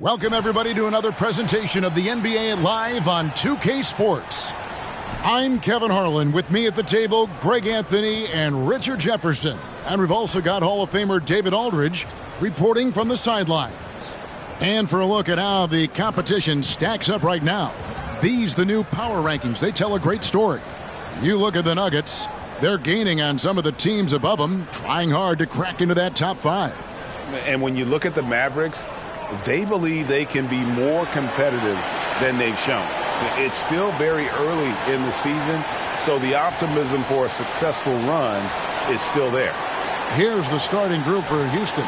Welcome, everybody, to another presentation of the NBA Live on 2K Sports. I'm Kevin Harlan. With me at the table, Greg Anthony and Richard Jefferson. And we've also got Hall of Famer David Aldridge reporting from the sidelines. And for a look at how the competition stacks up right now, these, the new power rankings, they tell a great story. You look at the Nuggets, they're gaining on some of the teams above them, trying hard to crack into that top five. And when you look at the Mavericks, they believe they can be more competitive than they've shown. It's still very early in the season, so the optimism for a successful run is still there. Here's the starting group for Houston.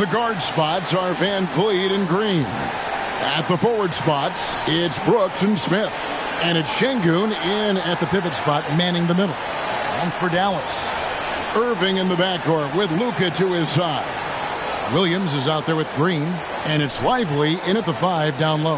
The guard spots are Van Vliet and Green. At the forward spots, it's Brooks and Smith. And it's Şengün in at the pivot spot, manning the middle. And for Dallas, Irving in the backcourt with Luka to his side. Williams is out there with Green, and it's Lively in at the 5 down low.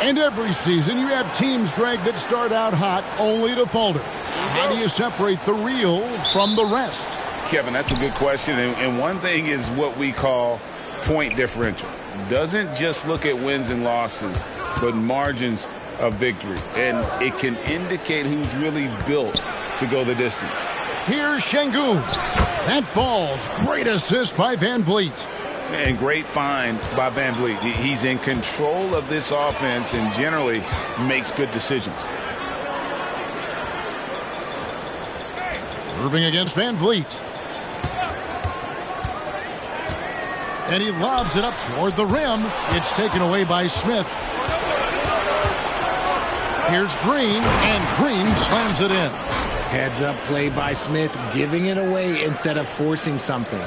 And every season you have teams, Greg, that start out hot only to falter. How do you separate the real from the rest? Kevin, that's a good question. And one thing is what we call point differential. Doesn't just look at wins and losses, but margins of victory. And it can indicate who's really built to go the distance. Here's Şengün. That falls. Great assist by Van Vliet. And great find by Van Vliet. He's in control of this offense and generally makes good decisions. Irving against Van Vliet. And he lobs it up toward the rim. It's taken away by Smith. Here's Green, and Green slams it in. Heads up play by Smith, giving it away instead of forcing something.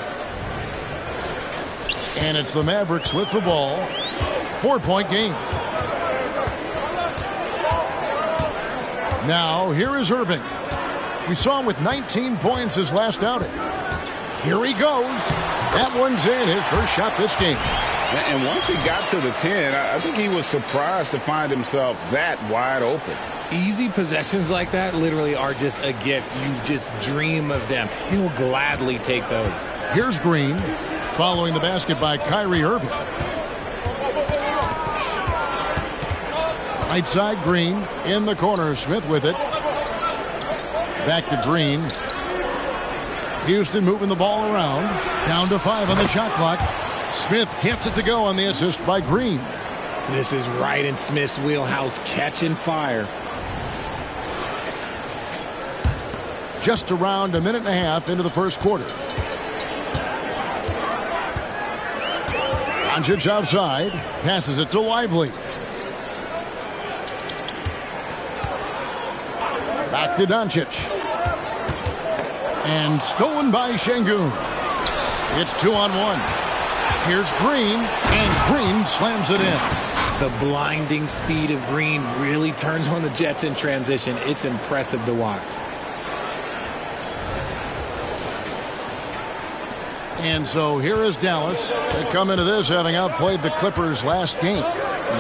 And it's the Mavericks with the ball. 4-point game. Now, here is Irving. We saw him with 19 points his last outing. Here he goes. That one's in, his first shot this game. And once he got to the 10, I think he was surprised to find himself that wide open. Easy possessions like that literally are just a gift. You just dream of them. He'll gladly take those. Here's Green, following the basket by Kyrie Irving. Right side, Green in the corner. Smith with it. Back to Green. Houston moving the ball around. Down to 5 on the shot clock. Smith gets it to go on the assist by Green. This is right in Smith's wheelhouse, catching fire. Just around a minute and a half into the first quarter. Doncic outside. Passes it to Lively. Back to Doncic. And stolen by Şengün. It's 2-on-1. Here's Green, and Green slams it in. The blinding speed of Green really turns on the Jets in transition. It's impressive to watch. And so here is Dallas. They come into this having outplayed the Clippers last game.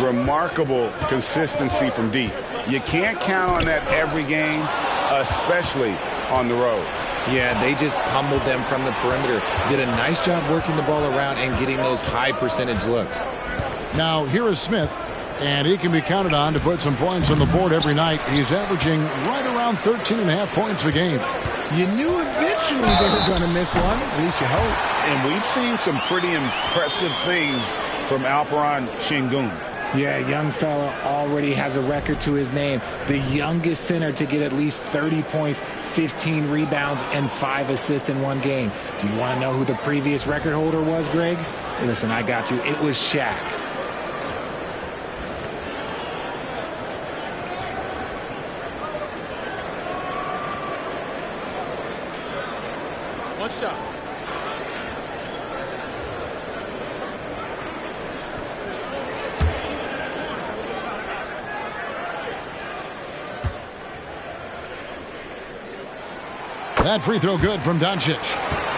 Remarkable consistency from deep. You can't count on that every game, especially on the road. Yeah, they just pummeled them from the perimeter. Did a nice job working the ball around and getting those high percentage looks. Now, here is Smith, and he can be counted on to put some points on the board every night. He's averaging right around 13.5 points a game. You knew eventually they were going to miss one, at least you hope. And we've seen some pretty impressive things from Alperen Şengün. Yeah, young fella already has a record to his name. The youngest center to get at least 30 points, 15 rebounds, and 5 assists in one game. Do you want to know who the previous record holder was, Greg? Listen, I got you. It was Shaq. One shot. That free throw good from Doncic.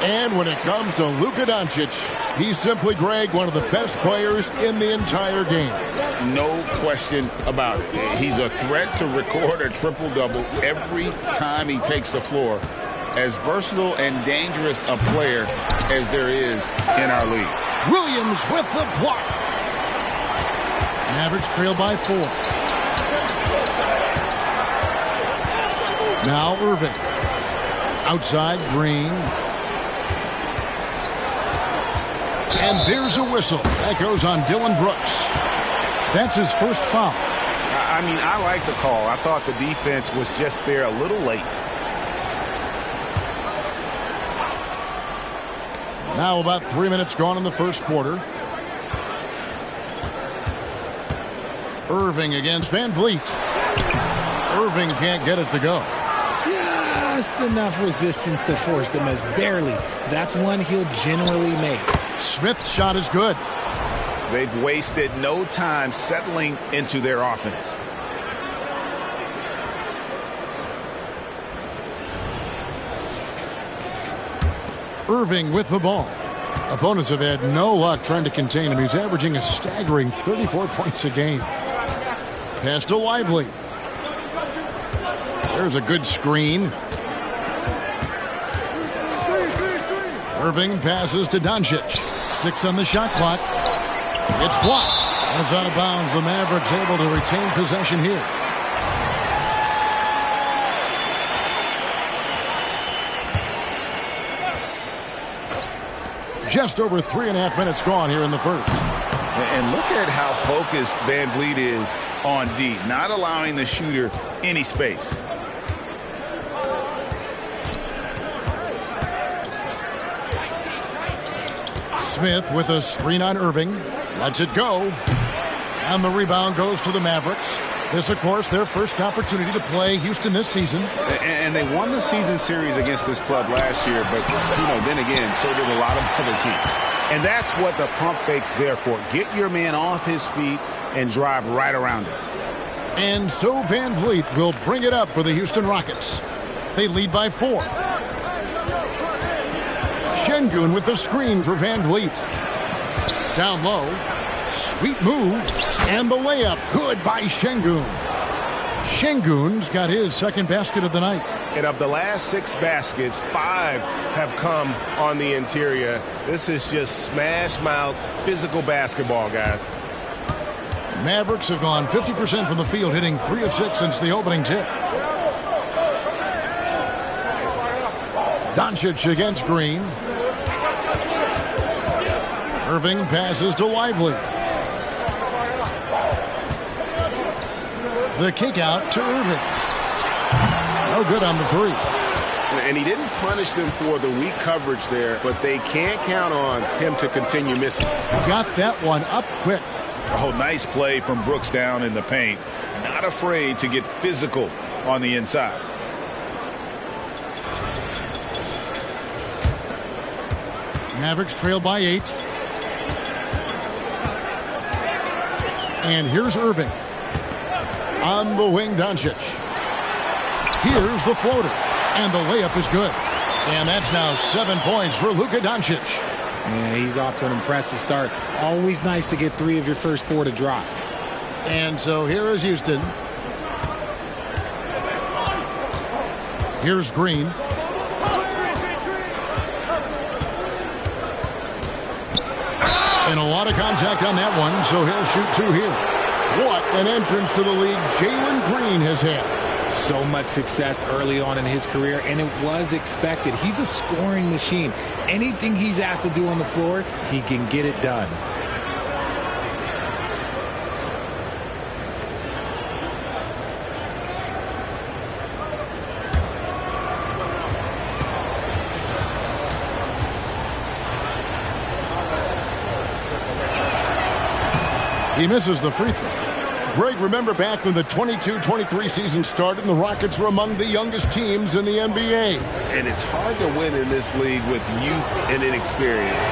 And when it comes to Luka Doncic, he's simply, Greg, one of the best players in the entire game. No question about it. He's a threat to record a triple-double every time he takes the floor. As versatile and dangerous a player as there is in our league. Williams with the block. Mavericks trail by 4. Now Irving. Outside, Green. And there's a whistle. That goes on Dylan Brooks. That's his first foul. I mean, I like the call. I thought the defense was just there a little late. Now about 3 minutes gone in the first quarter. Irving against Van Vliet. Irving can't get it to go. Just enough resistance to force the miss. Barely. That's one he'll generally make. Smith's shot is good. They've wasted no time settling into their offense. Irving with the ball. Opponents have had no luck trying to contain him. He's averaging a staggering 34 points a game. Pass to Lively. There's a good screen. Irving passes to Doncic. 6 on the shot clock. It's blocked. And it's out of bounds. The Mavericks able to retain possession here. Just over 3.5 minutes gone here in the first. And look at how focused Van Vliet is on D, not allowing the shooter any space. Smith with a screen on Irving. Lets it go. And the rebound goes to the Mavericks. This, of course, their first opportunity to play Houston this season. And they won the season series against this club last year, but, then again, so did a lot of other teams. And that's what the pump fake's there for. Get your man off his feet and drive right around him. And so Van Vliet will bring it up for the Houston Rockets. They lead by 4. Şengün with the screen for Van Vliet. Down low. Sweet move. And the layup. Good by Şengün. Şengün's got his second basket of the night. And of the last 6 baskets, 5 have come on the interior. This is just smash mouth physical basketball, guys. Mavericks have gone 50% from the field, hitting 3 of 6 since the opening tip. Doncic against Green. Irving passes to Lively. The kick out to Irving. No good on the 3. And he didn't punish them for the weak coverage there, but they can't count on him to continue missing. Got that one up quick. Oh, nice play from Brooks down in the paint. Not afraid to get physical on the inside. Mavericks trail by 8. And here's Irving. On the wing, Doncic. Here's the floater. And the layup is good. And that's now 7 points for Luka Doncic. Yeah, he's off to an impressive start. Always nice to get 3 of your first 4 to drop. And so here is Houston. Here's Green. And a lot of contact on that one, so he'll shoot 2 here. What an entrance to the league Jalen Green has had. So much success early on in his career, and it was expected. He's a scoring machine. Anything he's asked to do on the floor, he can get it done. He misses the free throw. Greg, remember back when the 22-23 season started and the Rockets were among the youngest teams in the NBA. And it's hard to win in this league with youth and inexperience.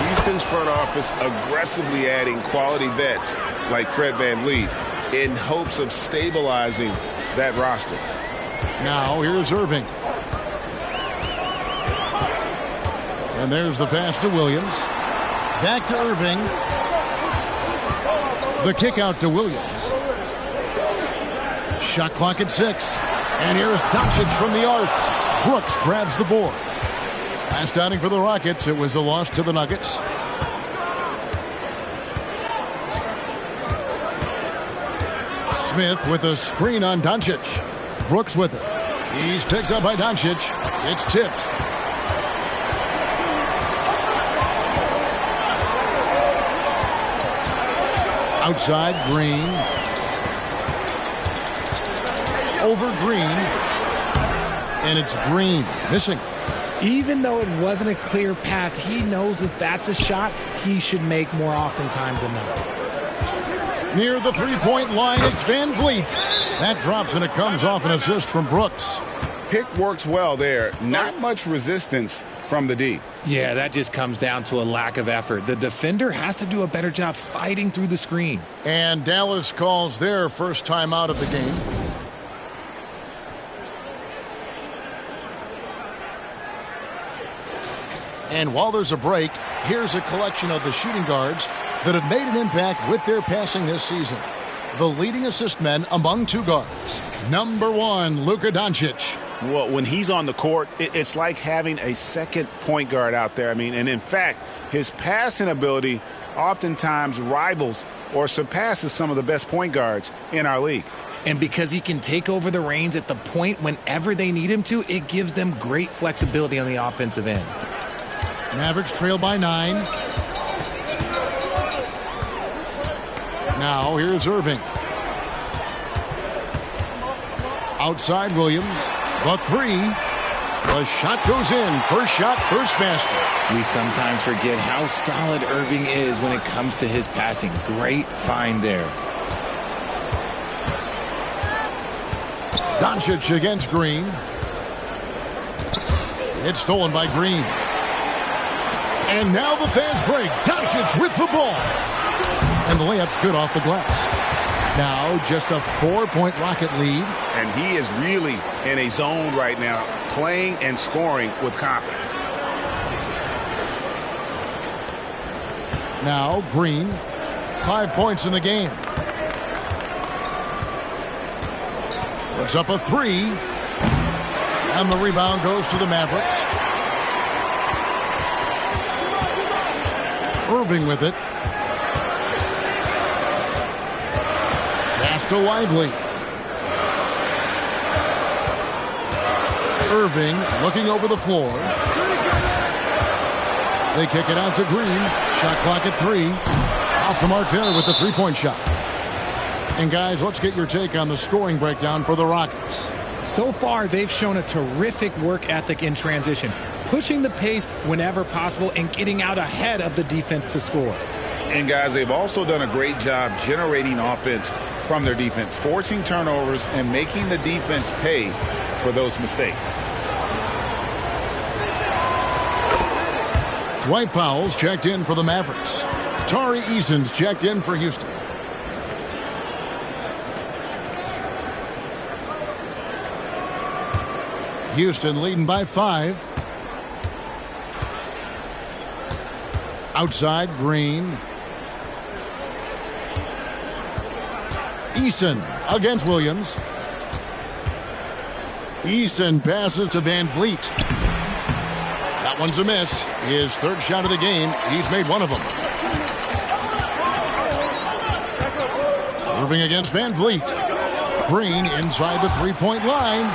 Houston's front office aggressively adding quality vets like Fred VanVleet in hopes of stabilizing that roster. Now here's Irving. And there's the pass to Williams. Back to Irving. The kick out to Williams. Shot clock at 6. And here's Doncic from the arc. Brooks grabs the board. Last outing for the Rockets. It was a loss to the Nuggets. Smith with a screen on Doncic. Brooks with it. He's picked up by Doncic. It's tipped. Outside, Green. Over Green. And it's Green missing. Even though it wasn't a clear path, he knows that that's a shot he should make more oftentimes than not. Near the three-point line, it's Van Vliet. That drops and it comes off an assist from Brooks. Pick works well there. Not much resistance from the D. Yeah, that just comes down to a lack of effort. The defender has to do a better job fighting through the screen. And Dallas calls their first time out of the game. And while there's a break, here's a collection of the shooting guards that have made an impact with their passing this season. The leading assist men among two guards. Number 1, Luka Doncic. Well, when he's on the court, it's like having a second point guard out there. And in fact, his passing ability oftentimes rivals or surpasses some of the best point guards in our league. And because he can take over the reins at the point whenever they need him to, it gives them great flexibility on the offensive end. Mavericks trail by 9. Now here's Irving. Outside Williams. The 3. The shot goes in. First shot, first basket. We sometimes forget how solid Irving is when it comes to his passing. Great find there. Doncic against Green. It's stolen by Green. And now the fast break. Doncic with the ball. And the layup's good off the glass. Now just a 4-point Rocket lead. And he is really in a zone right now, playing and scoring with confidence. Now Green, 5 points in the game. Puts up a 3. And the rebound goes to the Mavericks. Irving with it. Pass to Lively. Irving looking over the floor. They kick it out to Green. Shot clock at 3. Off the mark there with the three-point shot. And guys, let's get your take on the scoring breakdown for the Rockets. So far, they've shown a terrific work ethic in transition, pushing the pace whenever possible and getting out ahead of the defense to score. And guys, they've also done a great job generating offense from their defense, forcing turnovers and making the defense pay for those mistakes. Dwight Powell's checked in for the Mavericks. Tari Eason's checked in for Houston. Houston leading by 5. Outside, Green. Eason against Williams. Eason passes to Van Vliet. That one's a miss. His third shot of the game. He's made one of them. Irving against Van Vliet. Green inside the three-point line.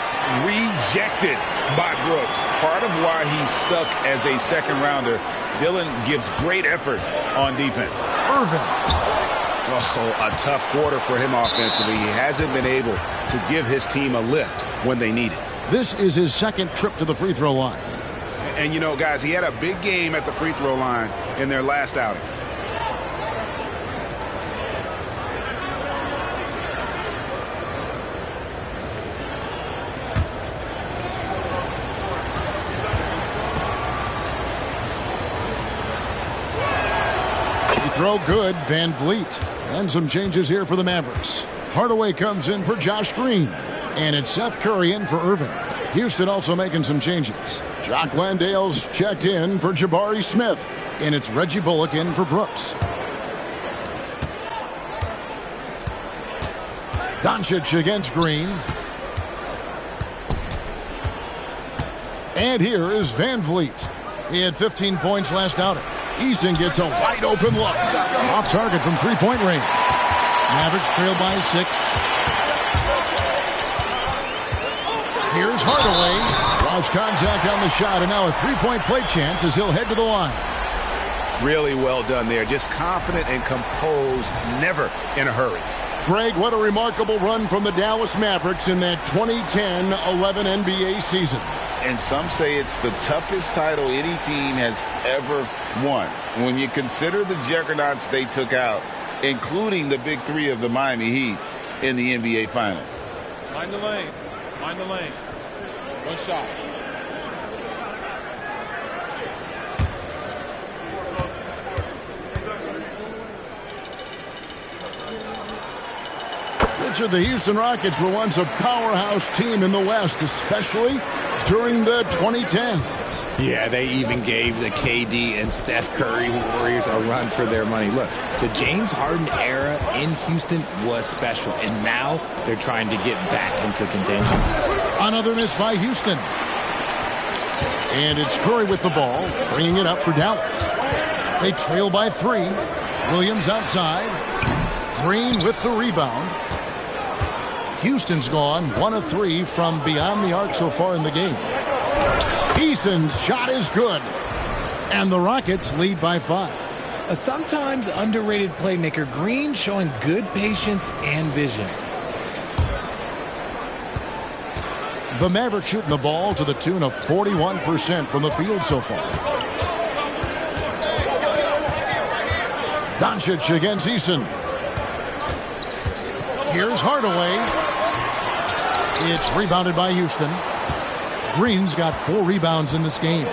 Rejected by Brooks. Part of why he's stuck as a second rounder. Dillon gives great effort on defense. Irving. Oh, a tough quarter for him offensively. He hasn't been able to give his team a lift when they need it. This is his second trip to the free throw line. And you know, guys, he had a big game at the free throw line in their last outing. Throw good, Van Vliet. And some changes here for the Mavericks. Hardaway comes in for Josh Green. And it's Seth Curry in for Irving. Houston also making some changes. Jock Landale's checked in for Jabari Smith. And it's Reggie Bullock in for Brooks. Doncic against Green. And here is Van Vliet. He had 15 points last outing. Eason gets a wide open look. Off target from three-point range. Mavericks trail by 6. Here's Hardaway. Draws contact on the shot, and now a three-point play chance as he'll head to the line. Really well done there. Just confident and composed, never in a hurry. Greg, what a remarkable run from the Dallas Mavericks in that 2010-11 NBA season. And some say it's the toughest title any team has ever won. When you consider the juggernauts they took out, including the big three of the Miami Heat in the NBA Finals. Mind the lanes. Mind the lanes. One shot. Richard, the Houston Rockets were once a powerhouse team in the West, especially during the 2010s. Yeah, they even gave the KD and Steph Curry Warriors a run for their money. Look, the James Harden era in Houston was special, and now they're trying to get back into contention. Another miss by Houston. And it's Curry with the ball, bringing it up for Dallas. They trail by 3. Williams outside. Green with the rebound. Houston's gone 1 of 3 from beyond the arc so far in the game. Eason's shot is good. And the Rockets lead by 5. A sometimes underrated playmaker, Green showing good patience and vision. The Mavericks shooting the ball to the tune of 41% from the field so far. Doncic against Eason. Here's Hardaway. It's rebounded by Houston. Green's got 4 rebounds in this game.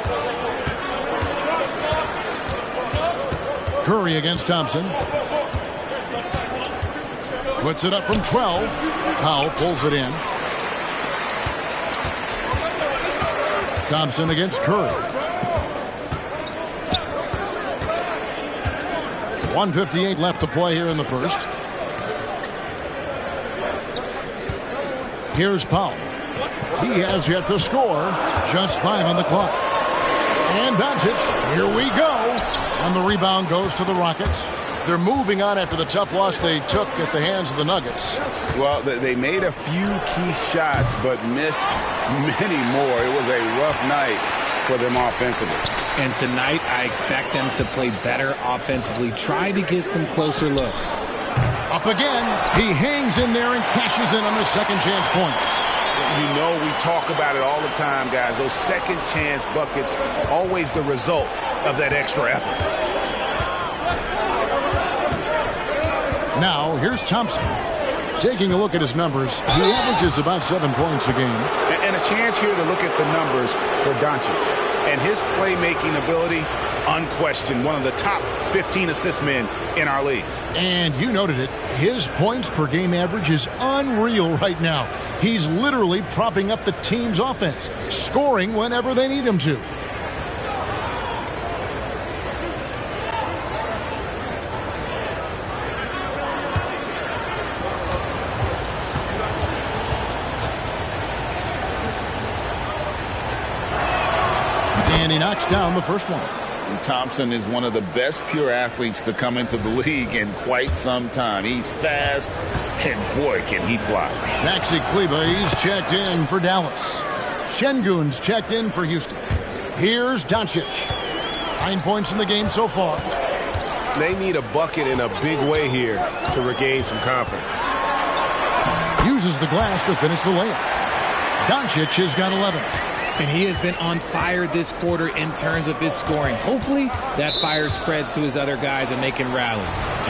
Curry against Thompson. Puts it up from 12. Powell pulls it in. Thompson against Curry. 1:58 left to play here in the first. Here's Powell. He has yet to score. Just 5 on the clock. And Doncic, here we go. And the rebound goes to the Rockets. They're moving on after the tough loss they took at the hands of the Nuggets. Well, they made a few key shots, but missed many more. It was a rough night for them offensively. And tonight, I expect them to play better offensively. Try to get some closer looks. Up again. He hangs in there and cashes in on the second chance points. You know, we talk about it all the time, guys. Those second chance buckets, always the result of that extra effort. Now, here's Thompson. Taking a look at his numbers, he averages about 7 points a game. And a chance here to look at the numbers for Doncic. And his playmaking ability, unquestioned, one of the top 15 assist men in our league. And you noted it, his points per game average is unreal right now. He's literally propping up the team's offense, scoring whenever they need him to. And he knocks down the first one. Thompson is one of the best pure athletes to come into the league in quite some time. He's fast, and boy, can he fly. Maxi Kleber, he's checked in for Dallas. Şengün's checked in for Houston. Here's Doncic. 9 points in the game so far. They need a bucket in a big way here to regain some confidence. Uses the glass to finish the layup. Doncic has got 11. And he has been on fire this quarter in terms of his scoring. Hopefully that fire spreads to his other guys and they can rally.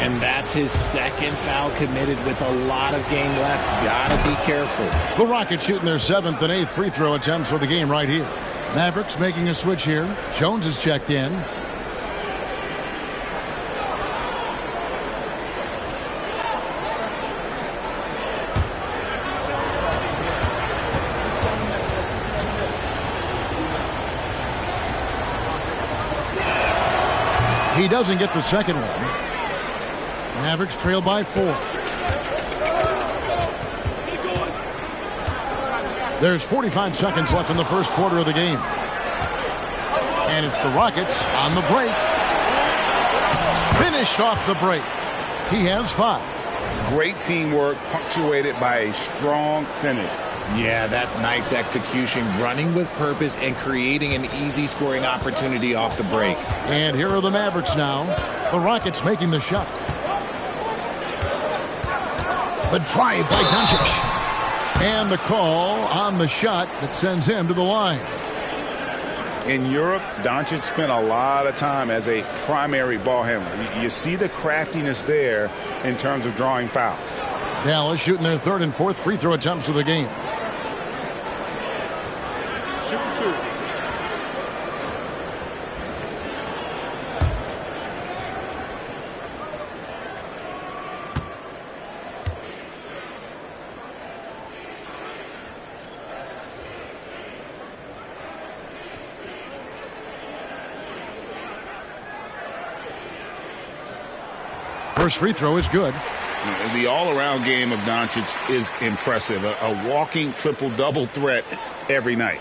And that's his second foul committed with a lot of game left. Gotta be careful. The Rockets shooting their 7th and 8th free throw attempts for the game right here. Mavericks making a switch here. Jones is checked in. He doesn't get the second one. Mavericks trail by 4. There's 45 seconds left in the first quarter of the game. And it's the Rockets on the break. Finished off the break. He has 5. Great teamwork punctuated by a strong finish. Yeah, that's nice execution, running with purpose and creating an easy scoring opportunity off the break. And here are the Mavericks now. The Rockets making the shot. The drive by Doncic. And the call on the shot that sends him to the line. In Europe, Doncic spent a lot of time as a primary ball handler. You see the craftiness there in terms of drawing fouls. Dallas shooting their third and fourth free throw attempts of the game. Shooting 2. First free throw is good. The all-around game of Doncic is impressive. A walking triple-double threat every night.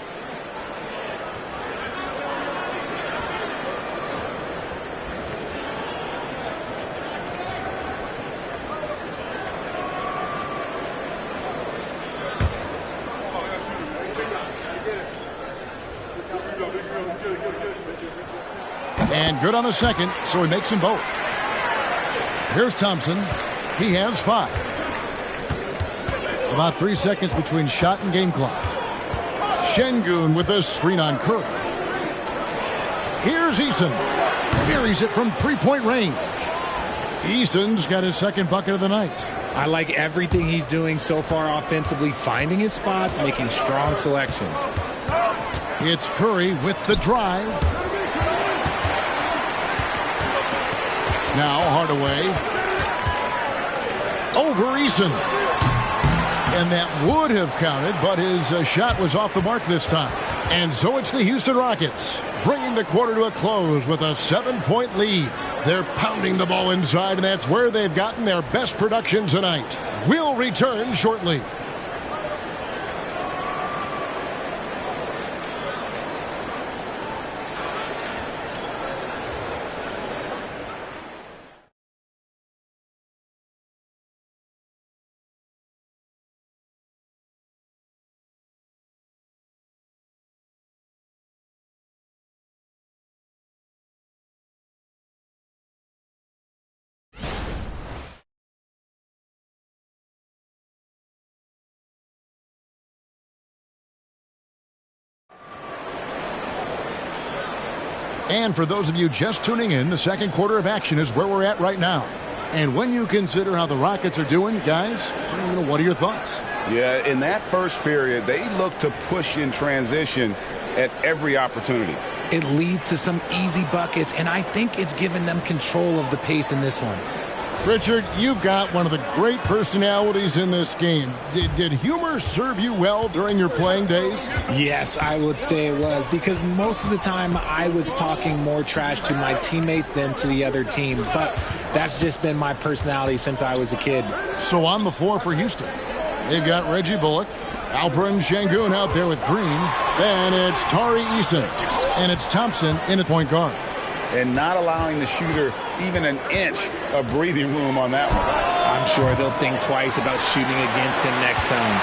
And good on the second, so he makes them both. Here's Thompson. He has 5. About 3 seconds between shot and game clock. Şengün with a screen on Curry. Here's Eason. Buries it from three-point range. Eason's got his second bucket of the night. I like everything he's doing so far offensively, finding his spots, making strong selections. It's Curry with the drive. Now Hardaway. Over Eason. And that would have counted, but his shot was off the mark this time. And so it's the Houston Rockets, bringing the quarter to a close with a 7-point lead. They're pounding the ball inside, and that's where they've gotten their best production tonight. We'll return shortly. And for those of you just tuning in, the second quarter of action is where we're at right now. And when you consider how the Rockets are doing, guys, what are your thoughts? Yeah, in that first period, they look to push in transition at every opportunity. It leads to some easy buckets, and I think it's given them control of the pace in this one. Richard, you've got one of the great personalities in this game. Did humor serve you well during your playing days? Yes, I would say it was, because most of the time I was talking more trash to my teammates than to the other team. But that's just been my personality since I was a kid. So on the floor for Houston, they've got Reggie Bullock, Alperen Şengün out there with Green. Then it's Tari Eason, and it's Thompson in at point guard. And not allowing the shooter even an inch of breathing room on that one. I'm sure they'll think twice about shooting against him next time.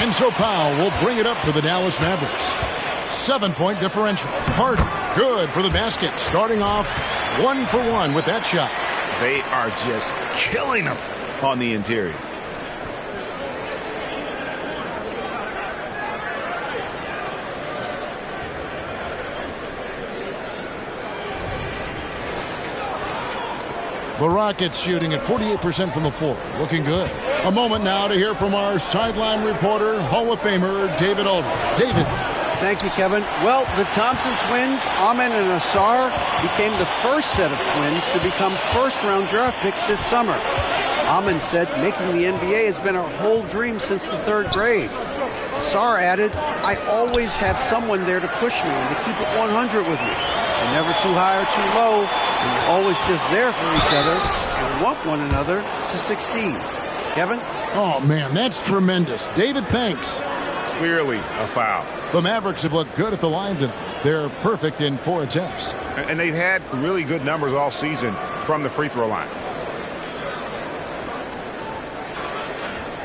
And so Powell will bring it up for the Dallas Mavericks. 7-point differential. Harden, good for the basket. Starting off 1 for 1 with that shot. They are just killing them on the interior. The Rockets shooting at 48% from the floor. Looking good. A moment now to hear from our sideline reporter, Hall of Famer David Aldridge. David. Thank you, Kevin. Well, the Thompson twins, Amen and Ausar, became the first set of twins to become first-round draft picks this summer. Amen said making the NBA has been our whole dream since the 3rd grade. Ausar added, I always have someone there to push me and to keep it 100 with me. You're never too high or too low, and you're always just there for each other and want one another to succeed. Kevin? Oh, man, that's tremendous. David, thanks. Clearly a foul. The Mavericks have looked good at the line tonight. They're perfect in 4 attempts. And they've had really good numbers all season from the free throw line.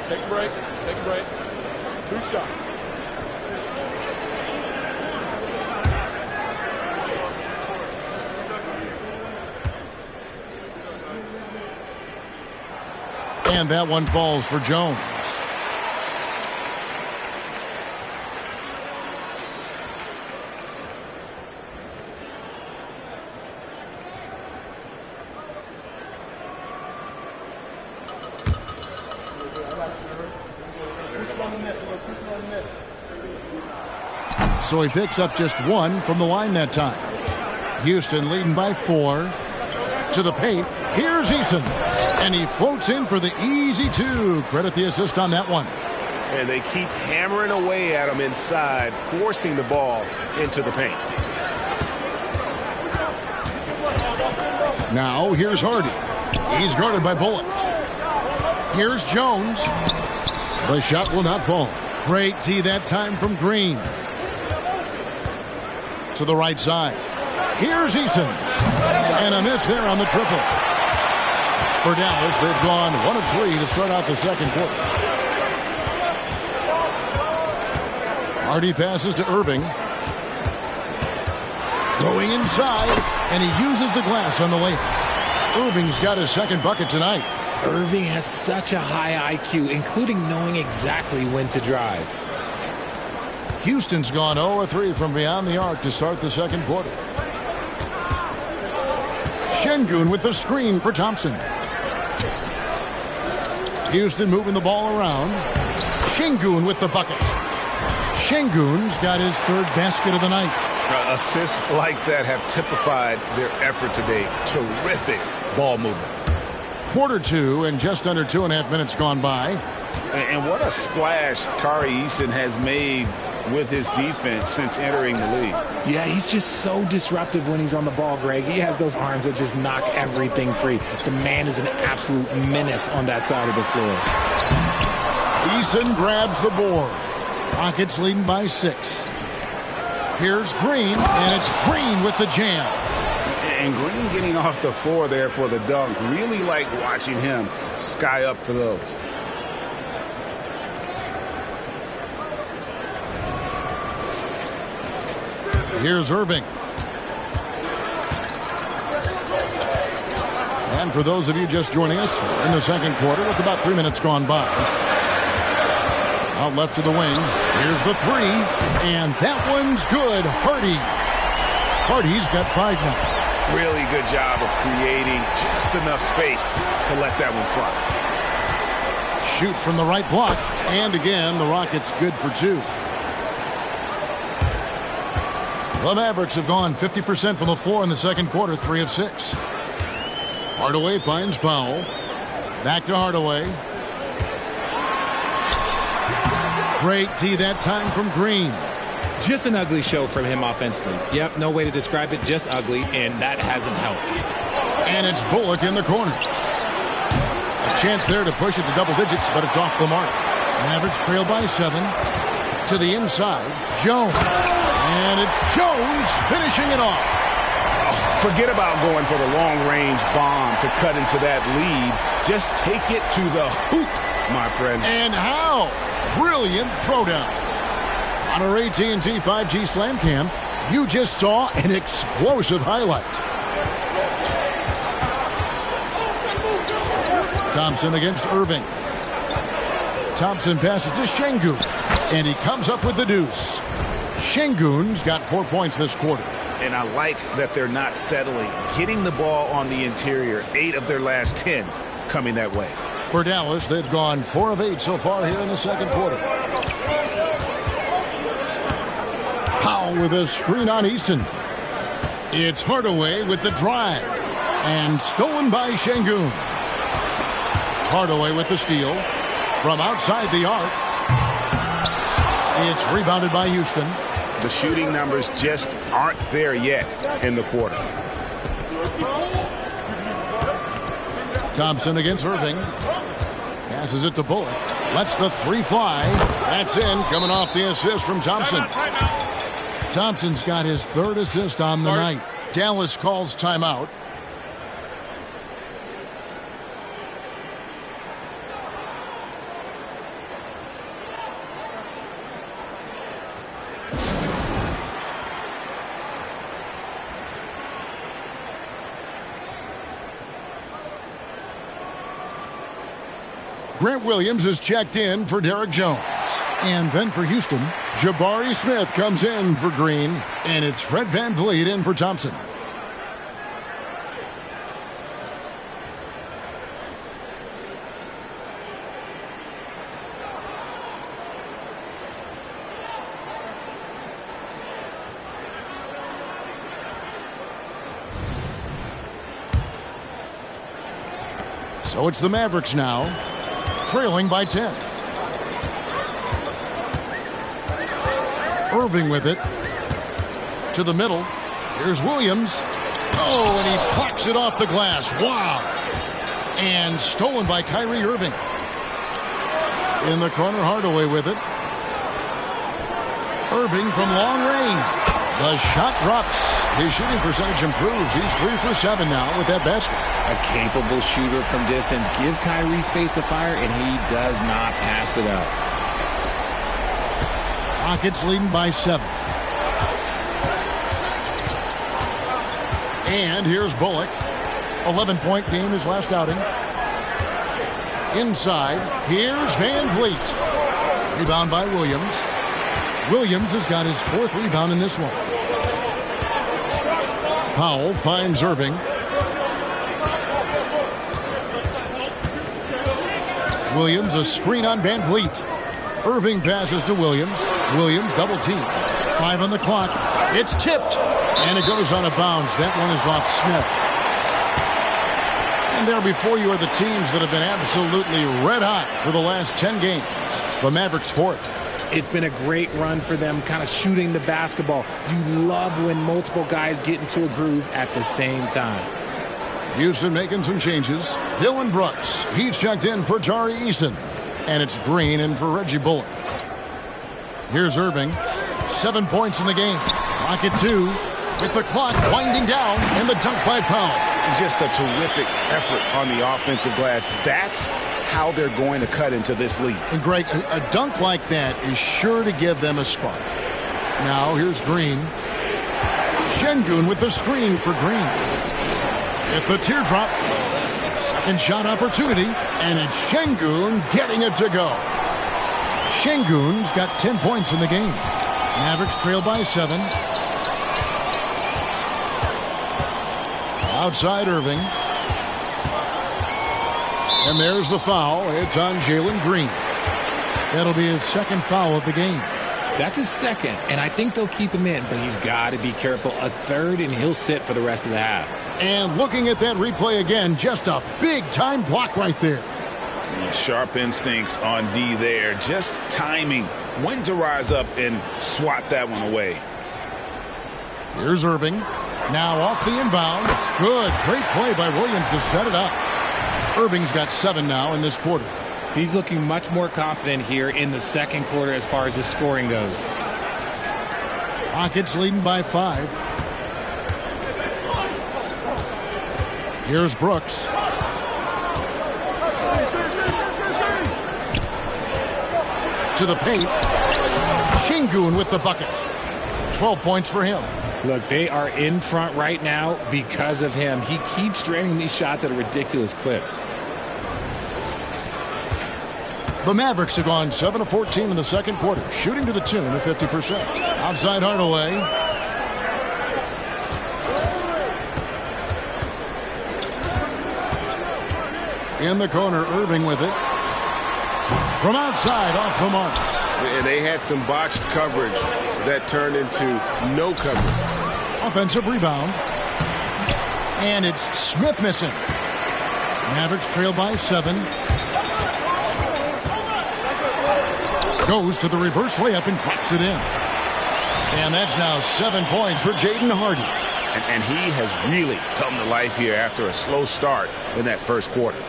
Take a break. Take a break. 2 shots. And that one falls for Jones. So he picks up just 1 from the line that time. Houston leading by 4. To the paint. Here's Eason. And he floats in for the easy 2. Credit the assist on that one. And they keep hammering away at him inside, forcing the ball into the paint. Now here's Hardy. He's guarded by Bullock. Here's Jones. The shot will not fall. Great D that time from Green. To the right side. Here's Eason. And a miss there on the triple. For Dallas, they've gone 1 of 3 to start out the second quarter. Hardy passes to Irving. Going inside, and he uses the glass on the layup. Irving's got his second bucket tonight. Irving has such a high IQ, including knowing exactly when to drive. Houston's gone 0 of 3 from beyond the arc to start the second quarter. Şengün with the screen for Thompson. Houston moving the ball around. Şengün with the bucket. Şengün's got his 3rd basket of the night. Assists like that have typified their effort today. Terrific ball movement. Quarter 2 and just under 2.5 minutes gone by. And what a splash Tari Eason has made with his defense since entering the league. Yeah, he's just so disruptive when he's on the ball, Greg. He has those arms that just knock everything free. The man is an absolute menace on that side of the floor. Eason grabs the board. Rockets leading by 6. Here's Green, and it's Green with the jam. And Green getting off the floor there for the dunk. Really like watching him sky up for those. Here's Irving. And for those of you just joining us, we're in the second quarter with about 3 minutes gone by. Out left to the wing. Here's the 3. And that one's good. Hardy's got 5 now. Really good job of creating just enough space to let that one fly. Shoots from the right block. And again, the Rockets good for 2. The Mavericks have gone 50% from the floor in the second quarter, 3 of 6. Hardaway finds Powell. Back to Hardaway. Great D that time from Green. Just an ugly show from him offensively. Yep, no way to describe it, just ugly, and that hasn't helped. And it's Bullock in the corner. A chance there to push it to double digits, but it's off the mark. Mavericks trail by 7. To the inside, Jones. And it's Jones finishing it off. Forget about going for the long-range bomb to cut into that lead. Just take it to the hoop, my friend. And how? Brilliant throwdown. On our AT&T 5G Slam Cam, you just saw an explosive highlight. Thompson against Irving. Thompson passes to Şengün, and he comes up with the deuce. Şengün's got 4 points this quarter. And I like that they're not settling. Getting the ball on the interior, 8 of their last 10 coming that way. For Dallas, they've gone 4 of 8 so far here in the second quarter. Powell with a screen on Eason. It's Hardaway with the drive. And stolen by Şengün. Hardaway with the steal. From outside the arc. It's rebounded by Houston. The shooting numbers just aren't there yet in the quarter. Thompson against Irving. Passes it to Bullock. Lets the 3 fly. That's in. Coming off the assist from Thompson. Thompson's got his 3rd assist on the night. Dallas calls timeout. Grant Williams is checked in for Derek Jones. And then for Houston, Jabari Smith comes in for Green. And it's Fred VanVleet in for Thompson. So it's the Mavericks now, trailing by 10. Irving with it to the middle. Here's Williams. Oh, and he plucks it off the glass. Wow. And stolen by Kyrie Irving. In the corner, Hardaway with it. Irving from long range. The shot drops. His shooting percentage improves. He's 3 for 7 now with that basket. A capable shooter from distance. Give Kyrie space to fire, and he does not pass it up. Rockets leading by 7. And here's Bullock. 11-point game his last outing. Inside, here's VanVleet. Rebound by Williams. Williams has got his 4th rebound in this one. Powell finds Irving. Williams, a screen on VanVleet. Irving passes to Williams. Williams double team. 5 on the clock. It's tipped. And it goes out of bounds. That one is off Smith. And there before you are the teams that have been absolutely red hot for the last 10 games. The Mavericks 4th. It's been a great run for them, kind of shooting the basketball. You love when multiple guys get into a groove at the same time. Houston making some changes. Dylan Brooks. He's checked in for Tari Eason. And it's Green in for Reggie Bullock. Here's Irving. 7 points in the game. Clock at 2. With the clock winding down. And the dunk by Powell. Just a terrific effort on the offensive glass. That's how they're going to cut into this lead. And Greg, a dunk like that is sure to give them a spark. Now here's Green. Şengün with the screen for Green. At the teardrop. Second shot opportunity. And it's Şengün getting it to go. Şengün's got 10 points in the game. Mavericks trail by 7. Outside Irving. And there's the foul. It's on Jalen Green. That'll be his 2nd foul of the game. That's his 2nd, and I think they'll keep him in, but he's got to be careful. A 3rd, and he'll sit for the rest of the half. And looking at that replay again, just a big-time block right there. Sharp instincts on D there. Just timing when to rise up and swat that one away. Here's Irving. Now off the inbound. Good. Great play by Williams to set it up. Irving's got 7 now in this quarter. He's looking much more confident here in the 2nd quarter as far as his scoring goes. Rockets leading by 5. Here's Brooks. To the paint. Şengün with the bucket. 12 points for him. Look, they are in front right now because of him. He keeps draining these shots at a ridiculous clip. The Mavericks have gone 7 of 14 in the 2nd quarter, shooting to the tune of 50%. Outside Hardaway. In the corner, Irving with it. From outside, off the mark. And they had some botched coverage that turned into no coverage. Offensive rebound. And it's Smith missing. Mavericks trail by 7. Goes to the reverse layup and claps it in. And that's now 7 points for Jaden Hardy. And he has really come to life here after a slow start in that 1st quarter.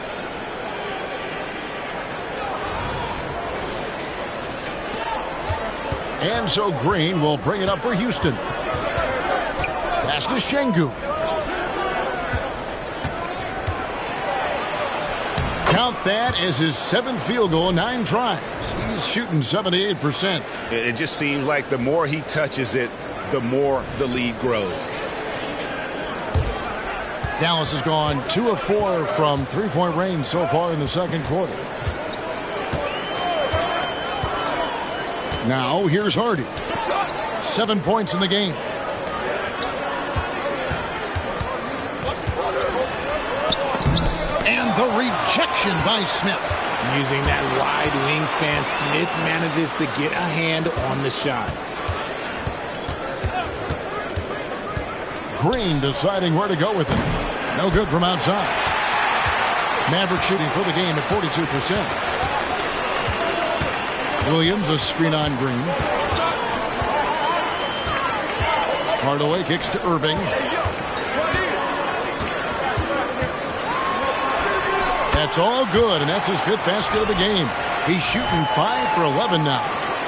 And so Green will bring it up for Houston. Pass to Şengün. Count that as his 7th field goal in 9 tries. He's shooting 78%. It just seems like the more he touches it, the more the lead grows. Dallas has gone 2 of 4 from 3-point range so far in the 2nd quarter. Now here's Hardy. 7 points in the game. And the rejection by Smith. Using that wide wingspan, Smith manages to get a hand on the shot. Green deciding where to go with it. No good from outside. Mavericks shooting for the game at 42%. Williams, a screen on Green. Hardaway kicks to Irving. That's all good, and that's his 5th basket of the game. He's shooting 5 for 11 now.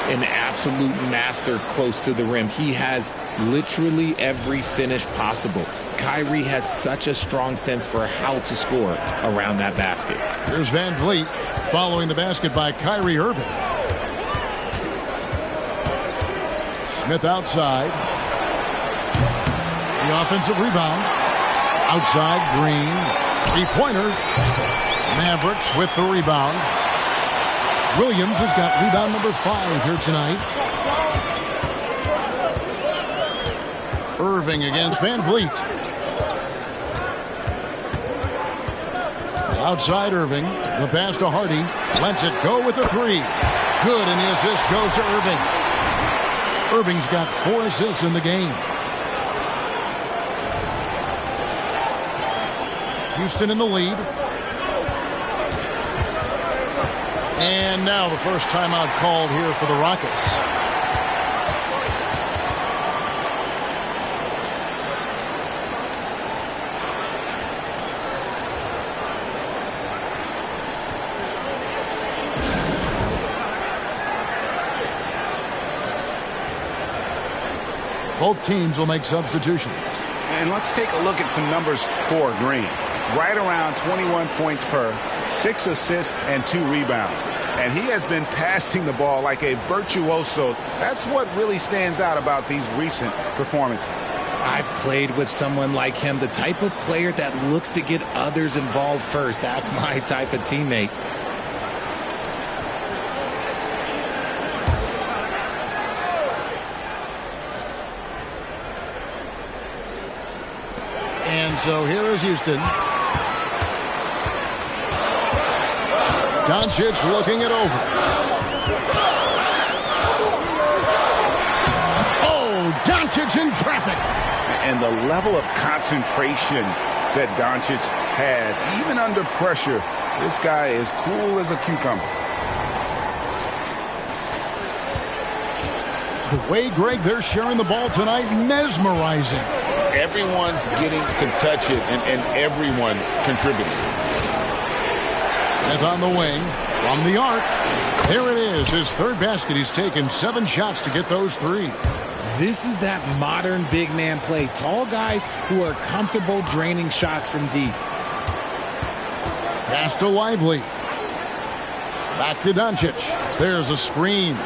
An absolute master close to the rim. He has literally every finish possible. Kyrie has such a strong sense for how to score around that basket. Here's Van Vliet following the basket by Kyrie Irving. Smith outside. The offensive rebound. Outside, Green. Three-pointer. Mavericks with the rebound. Williams has got rebound number 5 here tonight. Irving against Van Vliet. Outside Irving. The pass to Hardy. Lets it go with the 3. Good, and the assist goes to Irving. Irving's got 4 assists in the game. Houston in the lead. And now the first timeout called here for the Rockets. Both teams will make substitutions. And let's take a look at some numbers for Green. Right around 21 points per, 6 assists, and 2 rebounds. And he has been passing the ball like a virtuoso. That's what really stands out about these recent performances. I've played with someone like him, the type of player that looks to get others involved first. That's my type of teammate. And so here is Houston. Doncic looking it over. Oh, Doncic in traffic. And the level of concentration that Doncic has, even under pressure, this guy is cool as a cucumber. The way, Greg, they're sharing the ball tonight, mesmerizing. Everyone's getting to touch it, and everyone's contributing. Smith on the wing, from the arc. There it is, his 3rd basket. He's taken 7 shots to get those 3. This is that modern big man play. Tall guys who are comfortable draining shots from deep. Pass to Lively. Back to Doncic. There's a screen.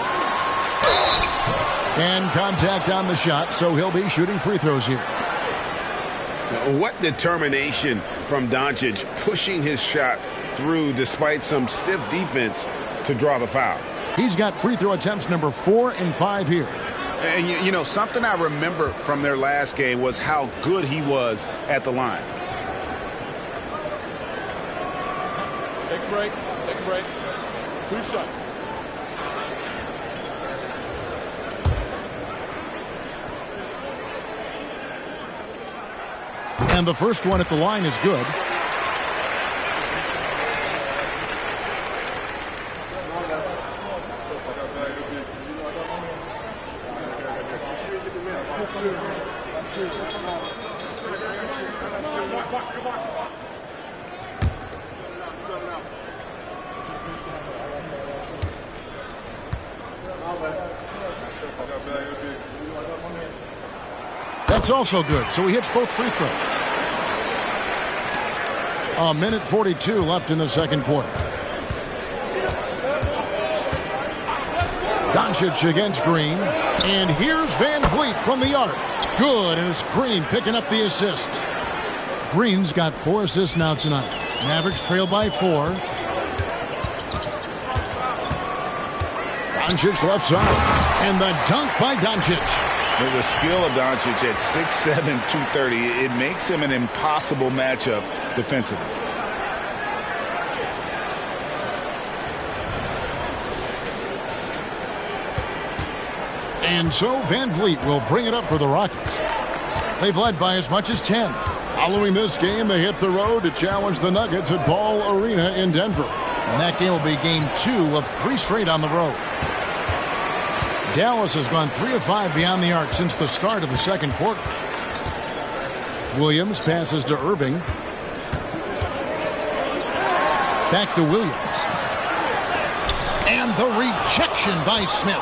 And contact on the shot, so he'll be shooting free throws here. What determination from Doncic, pushing his shot through despite some stiff defense to draw the foul. He's got free throw attempts number 4 and 5 here. And, you know, something I remember from their last game was how good he was at the line. Take a break. Take a break. 2 shots. And the first one at the line is good. That's also good, so he hits both free throws. A minute 42 left in the second quarter. Doncic against Green. And here's Van Vliet from the arc. Good, and it's Green picking up the assist. Green's got 4 assists now tonight. Mavericks trail by 4. Doncic left side. And the dunk by Doncic. The skill of Doncic at 6'7", 230, it makes him an impossible matchup defensively. And so Van Vliet will bring it up for the Rockets. They've led by as much as 10. Following this game, they hit the road to challenge the Nuggets at Ball Arena in Denver. And that game will be game 2 of 3 straight on the road. Dallas has gone 3 of 5 beyond the arc since the start of the second quarter. Williams passes to Irving. Back to Williams. And the rejection by Smith.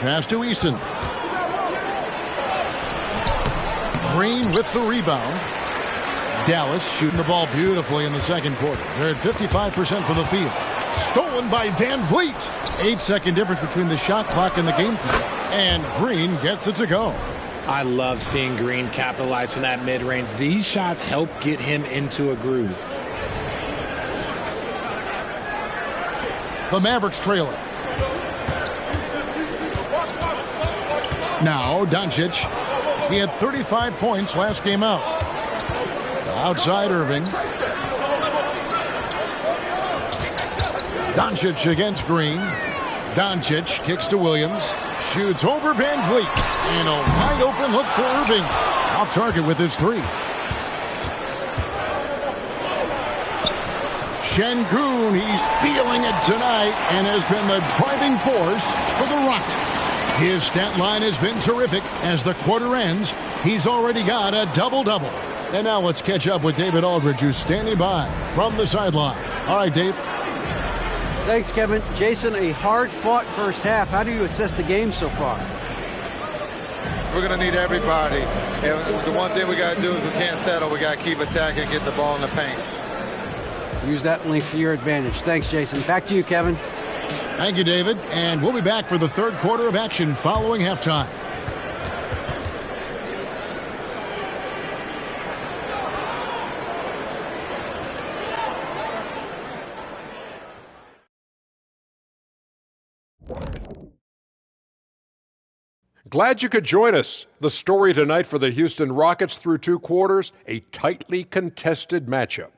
Pass to Easton. Green with the rebound. Dallas shooting the ball beautifully in the second quarter. They're at 55% for the field. Stolen by Van Vliet. 8-second difference between the shot clock and the game clock. And Green gets it to go. I love seeing Green capitalize from that mid-range. These shots help get him into a groove. The Mavericks trail it. Now Doncic. He had 35 points last game out. Outside Irving. Doncic against Green. Doncic kicks to Williams. Shoots over Van Vliet. And a wide open look for Irving. Off target with his 3. Şengün, he's feeling it tonight and has been the driving force for the Rockets. His stat line has been terrific. As the quarter ends, he's already got a double-double. And now let's catch up with David Aldridge, who's standing by from the sideline. All right, Dave. Thanks, Kevin. Jason, a hard-fought first half. How do you assess the game so far? We're going to need everybody. And the one thing we got to do is we can't settle. We got to keep attacking, get the ball in the paint. Use that length to your advantage. Thanks, Jason. Back to you, Kevin. Thank you, David. And we'll be back for the third quarter of action following halftime. Glad you could join us. The story tonight for the Houston Rockets through 2 quarters, a tightly contested matchup.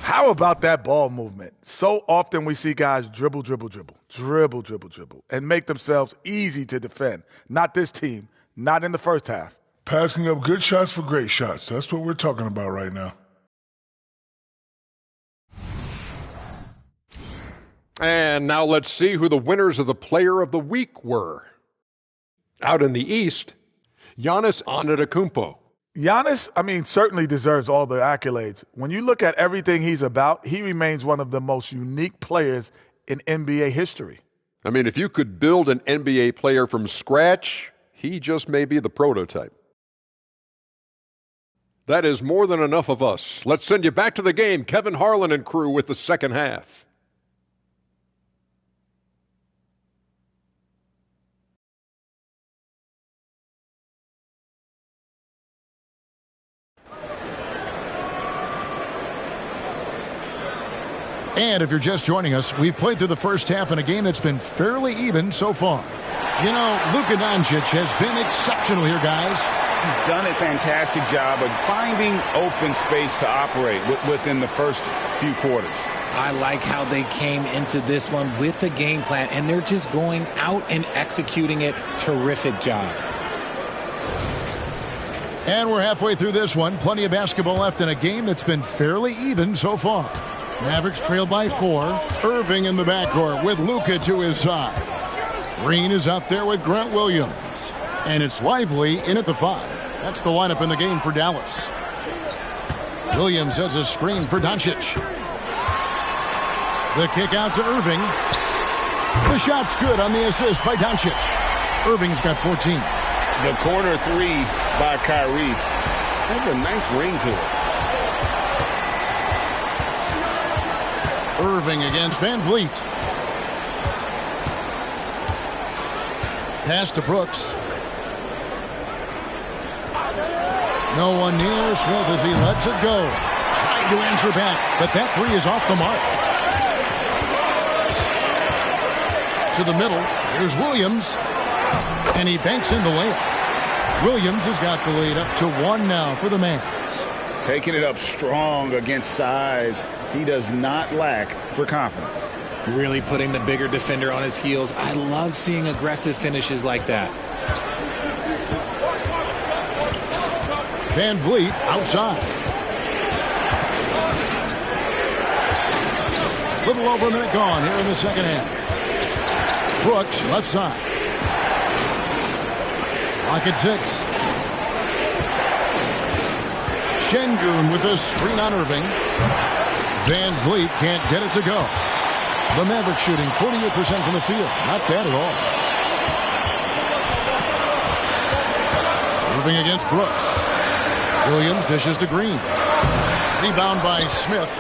How about that ball movement? So often we see guys dribble, and make themselves easy to defend. Not this team, not in the first half. Passing up good shots for great shots. That's what we're talking about right now. And now let's see who the winners of the Player of the Week were. Out in the East, Giannis Antetokounmpo. Giannis, certainly deserves all the accolades. When you look at everything he's about, he remains one of the most unique players in NBA history. If you could build an NBA player from scratch, he just may be the prototype. That is more than enough of us. Let's send you back to the game. Kevin Harlan and crew with the second half. And if you're just joining us, we've played through the first half in a game that's been fairly even so far. Luka Doncic has been exceptional here, guys. He's done a fantastic job of finding open space to operate within the first few quarters. I like how they came into this one with a game plan, and they're just going out and executing it. Terrific job. And we're halfway through this one. Plenty of basketball left in a game that's been fairly even so far. Mavericks trail by 4. Irving in the backcourt with Luka to his side. Green is out there with Grant Williams. And it's Lively in at the 5. That's the lineup in the game for Dallas. Williams has a screen for Doncic. The kick out to Irving. The shot's good on the assist by Doncic. Irving's got 14. The corner 3 by Kyrie. That's a nice ring to it. Irving against Van Vliet. Pass to Brooks. No one near Smith as he lets it go. Tried to answer back, but that 3 is off the mark. to the middle. Here's Williams. And he banks in the layup. Williams has got the lead up to 1 now for the Mavs. Taking it up strong against size. He does not lack for confidence. Really putting the bigger defender on his heels. I love seeing aggressive finishes like that. Van Vliet outside. Little over a minute gone here in the second half. Brooks left side. Rocket 6. Şengün with a screen on Irving. Van Vliet can't get it to go. The Mavericks shooting 48% from the field. Not bad at all. Irving against Brooks. Williams dishes to Green. Rebound by Smith.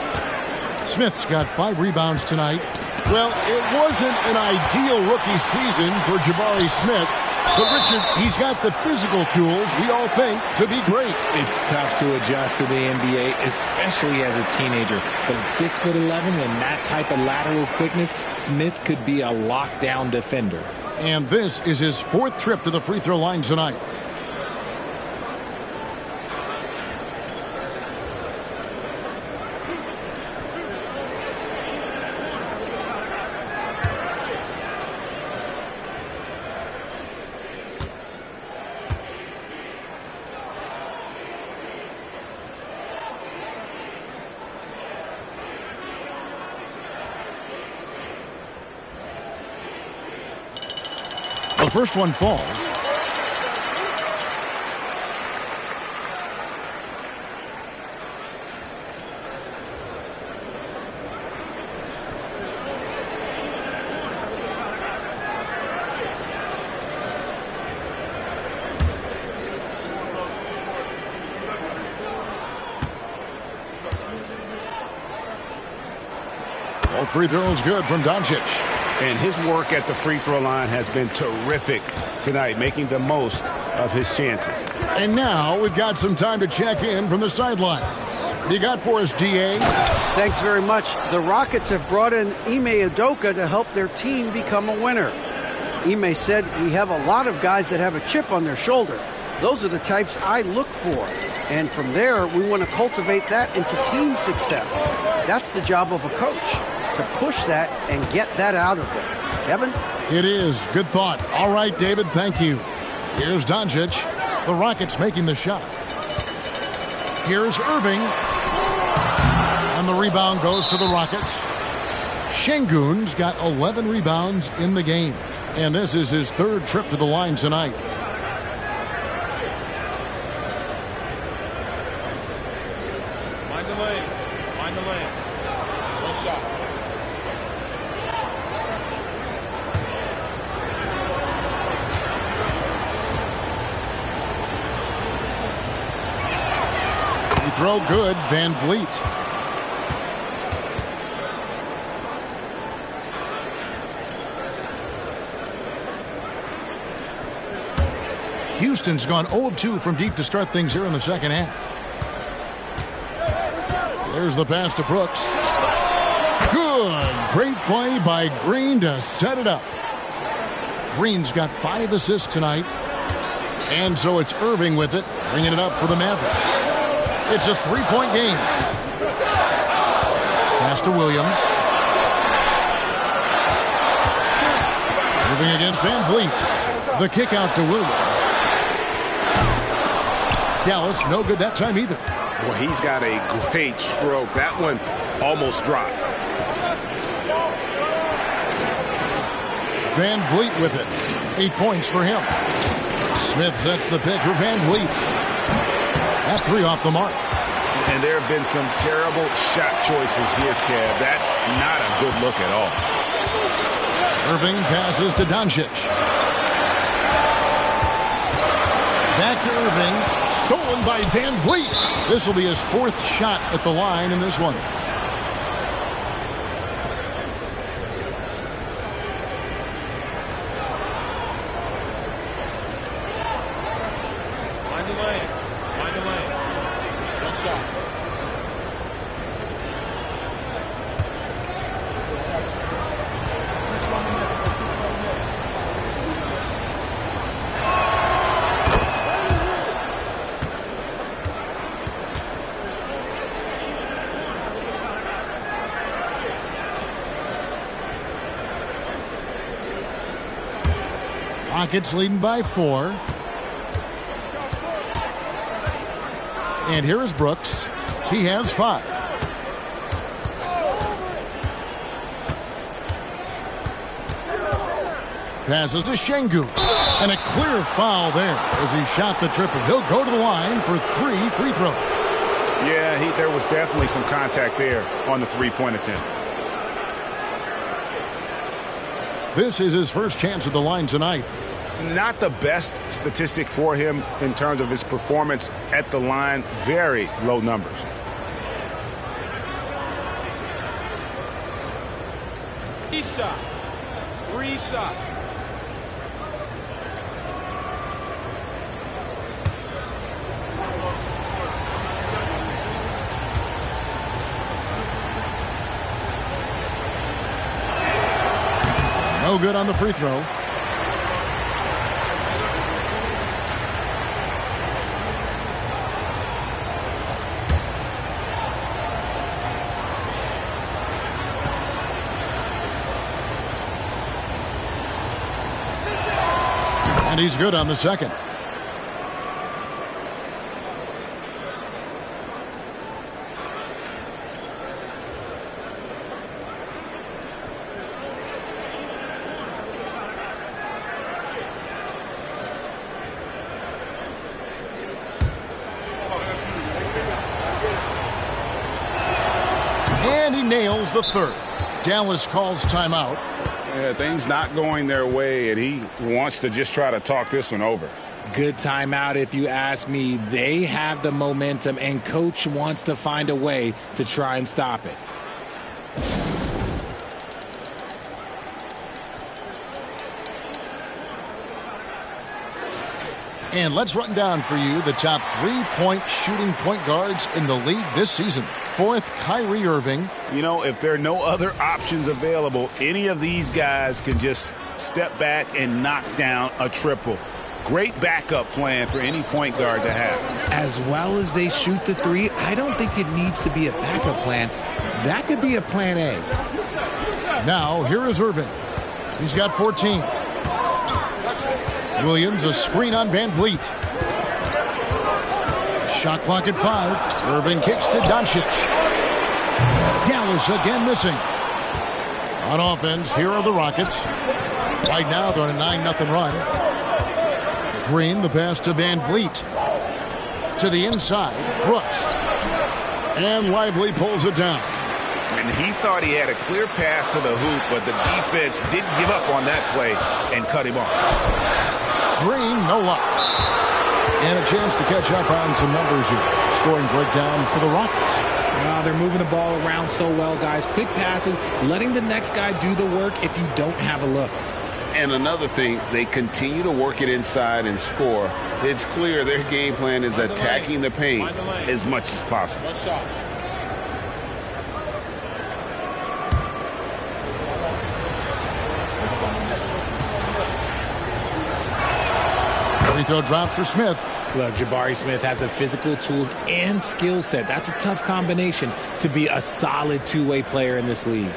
Smith's got 5 rebounds tonight. Well, it wasn't an ideal rookie season for Jabari Smith. But, Richard, he's got the physical tools we all think to be great. It's tough to adjust to the NBA, especially as a teenager. But at 6'11", and that type of lateral quickness, Smith could be a lockdown defender. And this is his 4th trip to the free throw line tonight. The first one falls. All free throws good from Doncic. And his work at the free throw line has been terrific tonight, making the most of his chances. And now we've got some time to check in from the sidelines. You got for us, DA? Thanks very much. The Rockets have brought in Ime Udoka to help their team become a winner. Ime said, "We have a lot of guys that have a chip on their shoulder. Those are the types I look for. And from there, we want to cultivate that into team success. That's the job of a coach, to push that and get that out of them." Kevin? It is. Good thought. All right, David, thank you. Here's Doncic. The Rockets making the shot. Here's Irving. And the rebound goes to the Rockets. Şengün's got 11 rebounds in the game. And this is his 3rd trip to the line tonight. Mind the lanes. Mind the lanes. One shot. Throw good, Van Vliet. Houston's gone 0 of 2 from deep to start things here in the second half. There's the pass to Brooks. Good. Great play by Green to set it up. Green's got 5 assists tonight. And so it's Irving with it, bringing it up for the Mavericks. It's a 3-point game. Pass to Williams. Moving against Van Vliet. The kick out to Williams. Dallas, no good that time either. Well, he's got a great stroke. That one almost dropped. Van Vliet with it. 8 points for him. Smith sets the pick for Van Vliet. That 3 off the mark. And there have been some terrible shot choices here, Kev. That's not a good look at all. Irving passes to Doncic. Back to Irving. Stolen by Van Vliet. This will be his 4th shot at the line in this one. Mind the lanes. Mind the lanes. One shot. Rockets leading by 4. And here is Brooks. He has 5. Passes to Şengün. And a clear foul there as he shot the triple. He'll go to the line for 3 free throws. Yeah, there was definitely some contact there on the three-point attempt. This is his first chance at the line tonight. Not the best statistic for him in terms of his performance at the line. Very low numbers. Three shots. 3 shots. No good on the free throw. And he's good on the second. And he nails the third. Dallas calls timeout. Yeah, things not going their way, and he wants to just try to talk this one over. Good timeout if you ask me. They have the momentum, and coach wants to find a way to try and stop it. And let's run down for you the top 3-point shooting point guards in the league this season. 4th, Kyrie Irving. You know, if there are no other options available, any of these guys can just step back and knock down a triple. Great backup plan for any point guard to have. As well as they shoot the 3, I don't think it needs to be a backup plan. That could be a plan A. Now, here is Irving. He's got 14. Williams, a screen on Van Vliet. Shot clock at 5. Irving kicks to Doncic. Dallas again missing. On offense, here are the Rockets. Right now, they're on a 9-0 run. Green, the pass to Van Vliet. To the inside, Brooks. And Lively pulls it down. And he thought he had a clear path to the hoop, but the defense didn't give up on that play and cut him off. Green, no luck. And a chance to catch up on some numbers here. Scoring breakdown for the Rockets. They're moving the ball around so well, guys. Quick passes, letting the next guy do the work if you don't have a look. And another thing, they continue to work it inside and score. It's clear their game plan is attacking the paint as much as possible. One shot. Free throw drops for Smith. Look, Jabari Smith has the physical tools and skill set. That's a tough combination to be a solid two-way player in this league.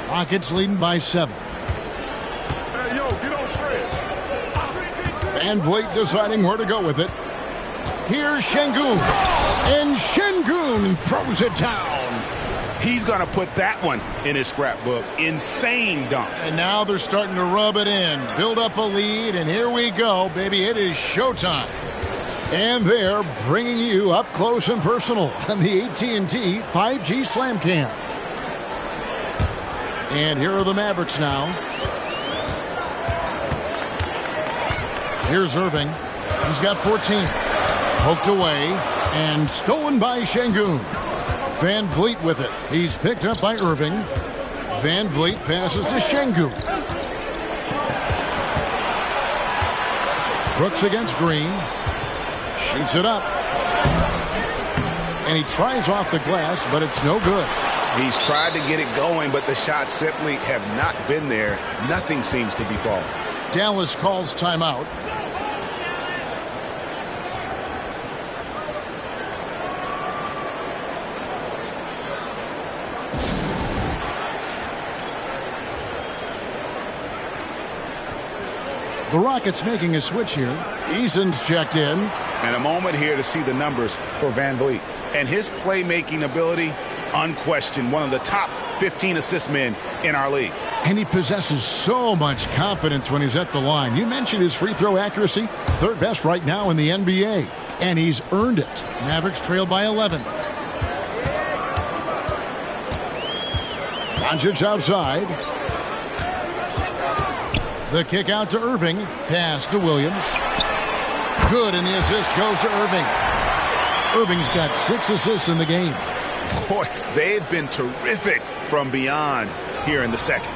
Rockets leading by 7. Van Vliet deciding where to go with it. Here's Şengün. And Şengün throws it down. He's going to put that one in his scrapbook. Insane dunk. And now they're starting to rub it in. Build up a lead, and here we go, baby. It is showtime. And they're bringing you up close and personal on the AT&T 5G Slam Cam. And here are the Mavericks now. Here's Irving. He's got 14. Poked away and stolen by Şengün. Van Vliet with it. He's picked up by Irving. Van Vliet passes to Şengün. Brooks against Green. Shoots it up. And he tries off the glass, but it's no good. He's tried to get it going, but the shots simply have not been there. Nothing seems to be falling. Dallas calls timeout. The Rockets making a switch here. Eason's checked in. And a moment here to see the numbers for Van Vliet. And his playmaking ability, unquestioned, one of the top 15 assist men in our league. And he possesses so much confidence when he's at the line. You mentioned his free throw accuracy, third best right now in the NBA. And he's earned it. Mavericks trail by 11. Doncic outside. The kick out to Irving. Pass to Williams. Good, and the assist goes to Irving. Irving's got 6 assists in the game. Boy, they've been terrific from beyond here in the second.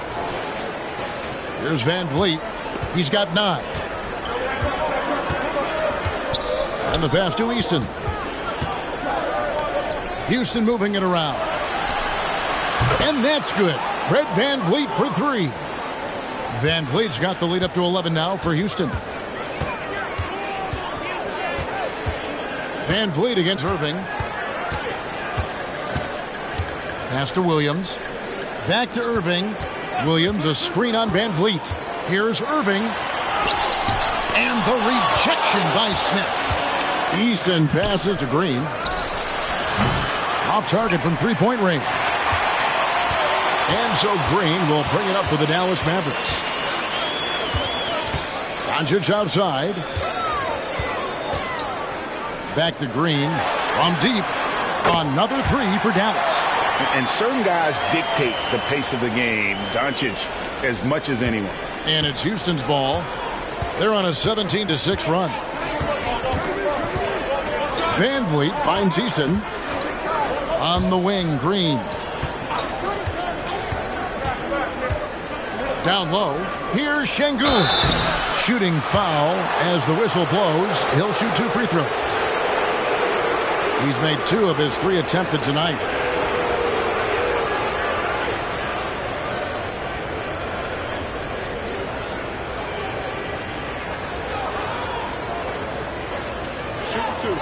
Here's Van Vliet. He's got 9. And the pass to Easton. Houston moving it around. And that's good. Fred Van Vliet for 3. Van Vliet's got the lead up to 11 now for Houston. Van Vliet against Irving. Pass to Williams. Back to Irving. Williams, a screen on Van Vliet. Here's Irving. And the rejection by Smith. Easton passes to Green. Off target from three-point range. And so Green will bring it up for the Dallas Mavericks. Doncic outside. Back to Green from deep. Another 3 for Dallas. And certain guys dictate the pace of the game. Doncic as much as anyone. And it's Houston's ball. They're on a 17-6 run. Van Vliet finds Easton. On the wing, Green. Down low, here's Şengün. Shooting foul as the whistle blows. He'll shoot 2 free throws. He's made 2 of his 3 attempted tonight. Shoot 2.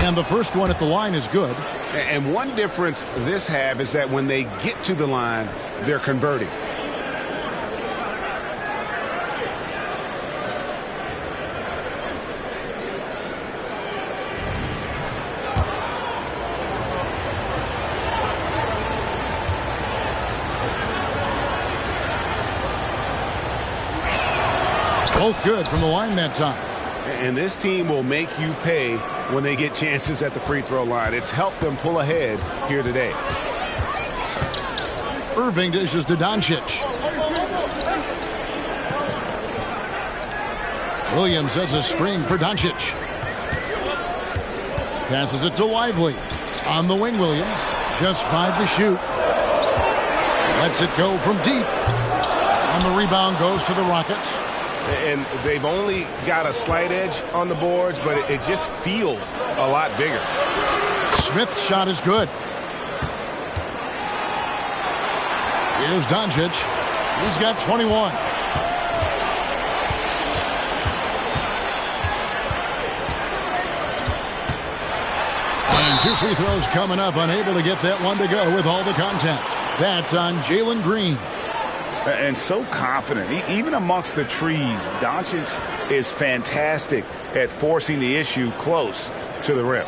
And the first one at the line is good. And one difference this have is that when they get to the line, they're converting. Both good from the line that time. And this team will make you pay when they get chances at the free throw line. It's helped them pull ahead here today. Irving dishes to Doncic. Williams sets a screen for Doncic. Passes it to Lively. On the wing, Williams. Just 5 to shoot. Lets it go from deep. And the rebound goes to the Rockets. And they've only got a slight edge on the boards, but it just feels a lot bigger. Smith's shot is good. Here's Doncic. He's got 21. And 2 free throws coming up. Unable to get that one to go with all the contact. That's on Jalen Green. And so confident. Even amongst the trees, Doncic is fantastic at forcing the issue close to the rim.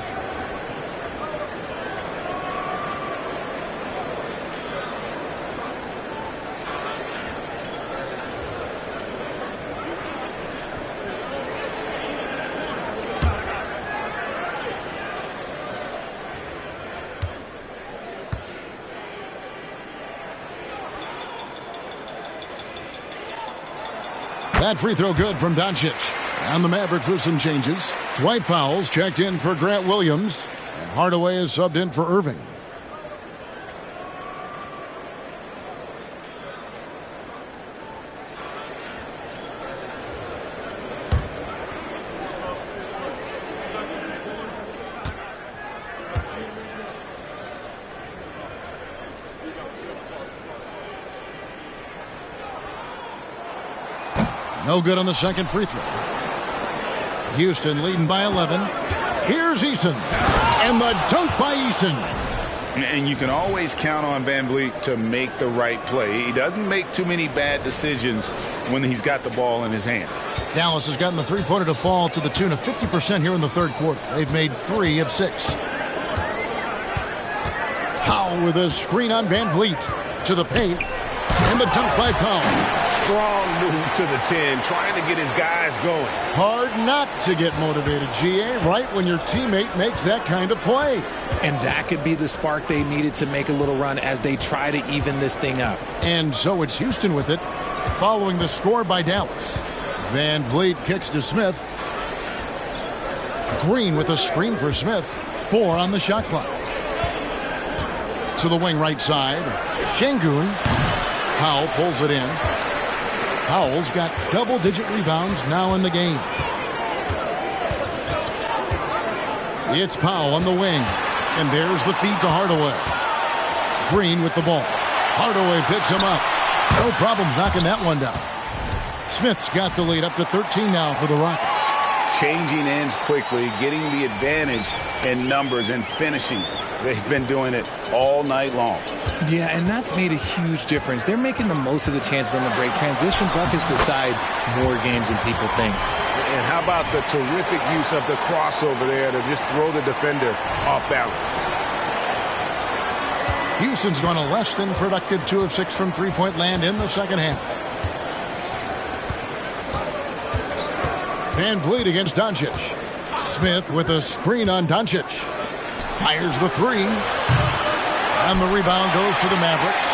That free throw good from Doncic. And the Mavericks with some changes. Dwight Powell's checked in for Grant Williams. And Hardaway is subbed in for Irving. No good on the second free throw. Houston leading by 11. Here's Eason. And the dunk by Eason. And you can always count on Van Vliet to make the right play. He doesn't make too many bad decisions when he's got the ball in his hands. Dallas has gotten the three-pointer to fall to the tune of 50% here in the third quarter. They've made 3 of 6. Powell with a screen on Van Vliet to the paint. And the dunk by Powell. Strong move to the 10, trying to get his guys going. Hard not to get motivated, GA, right when your teammate makes that kind of play. And that could be the spark they needed to make a little run as they try to even this thing up. And so it's Houston with it, following the score by Dallas. Van Vliet kicks to Smith. Green with a screen for Smith. 4 on the shot clock. To the wing right side. Şengün. Powell pulls it in. Powell's got double-digit rebounds now in the game. It's Powell on the wing. And there's the feed to Hardaway. Green with the ball. Hardaway picks him up. No problems knocking that one down. Smith's got the lead up to 13 now for the Rockets. Changing ends quickly, getting the advantage in numbers and finishing. They've been doing it all night long. Yeah, and that's made a huge difference. They're making the most of the chances on the break. Transition buckets decide more games than people think. And how about the terrific use of the crossover there to just throw the defender off balance? Houston's gone a less than productive 2 of 6 from three-point land in the second half. Van Vliet against Doncic. Smith with a screen on Doncic. Fires the 3. And the rebound goes to the Mavericks.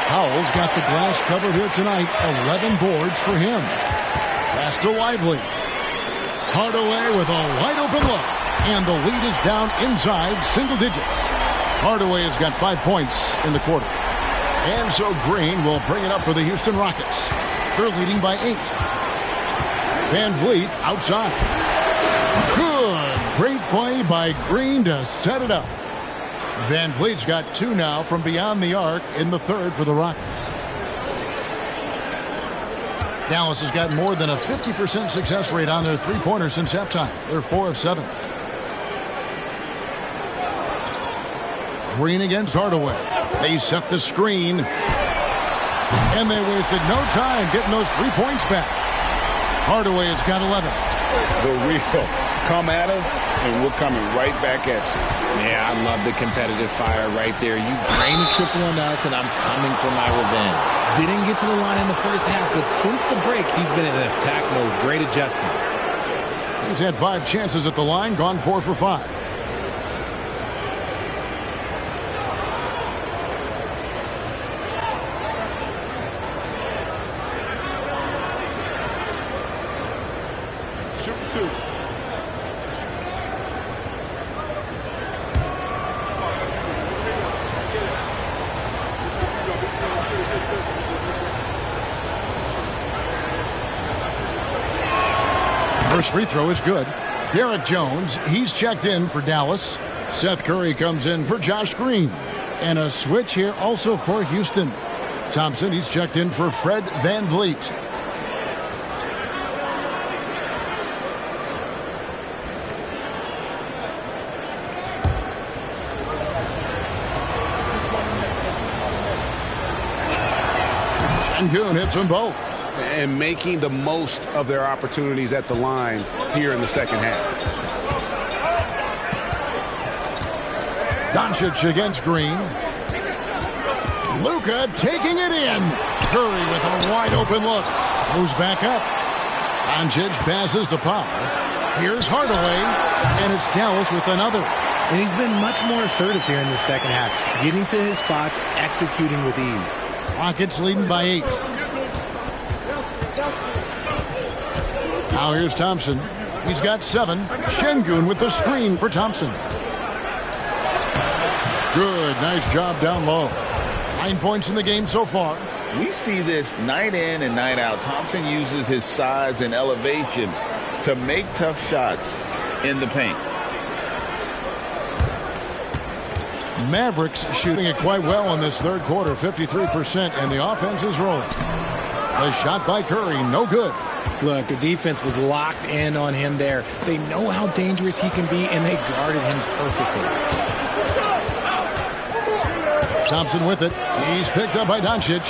Powell's got the glass covered here tonight. 11 boards for him. Pass to Lively. Hardaway with a wide open look. And the lead is down inside single digits. Hardaway has got 5 points in the quarter. And so Green will bring it up for the Houston Rockets. They're leading by 8. Van Vliet outside. Good. Great play by Green to set it up. Van Vliet's got 2 now from beyond the arc in the third for the Rockets. Dallas has got more than a 50% success rate on their three-pointers since halftime. They're 4 of 7. Green against Hardaway. They set the screen. And they wasted no time getting those 3 points back. Hardaway has got 11. The real come at us, and we're coming right back at you. Yeah, I love the competitive fire right there. You drain a triple on us, and I'm coming for my revenge. Didn't get to the line in the first half, but since the break, he's been in attack mode. Great adjustment. He's had 5 chances at the line, gone 4 for 5. First free throw is good. Derek Jones, he's checked in for Dallas. Seth Curry comes in for Josh Green. And a switch here also for Houston. Thompson, he's checked in for Fred Van Vliet. Şengün hits them both. And making the most of their opportunities at the line here in the second half. Doncic against Green. Luka taking it in. Curry with a wide open look. Goes back up. Doncic passes to Powell. Here's Hardaway. And it's Dallas with another. And he's been much more assertive here in the second half. Getting to his spots, executing with ease. Rockets leading by 8. Now here's Thompson. He's got 7. Şengün with the screen for Thompson. Good. Nice job down low. 9 points in the game so far. We see this night in and night out. Thompson uses his size and elevation to make tough shots in the paint. Mavericks shooting it quite well in this third quarter, 53%, and the offense is rolling. A shot by Curry, no good. Look, the defense was locked in on him there. They know how dangerous he can be, and they guarded him perfectly. Thompson with it. He's picked up by Doncic.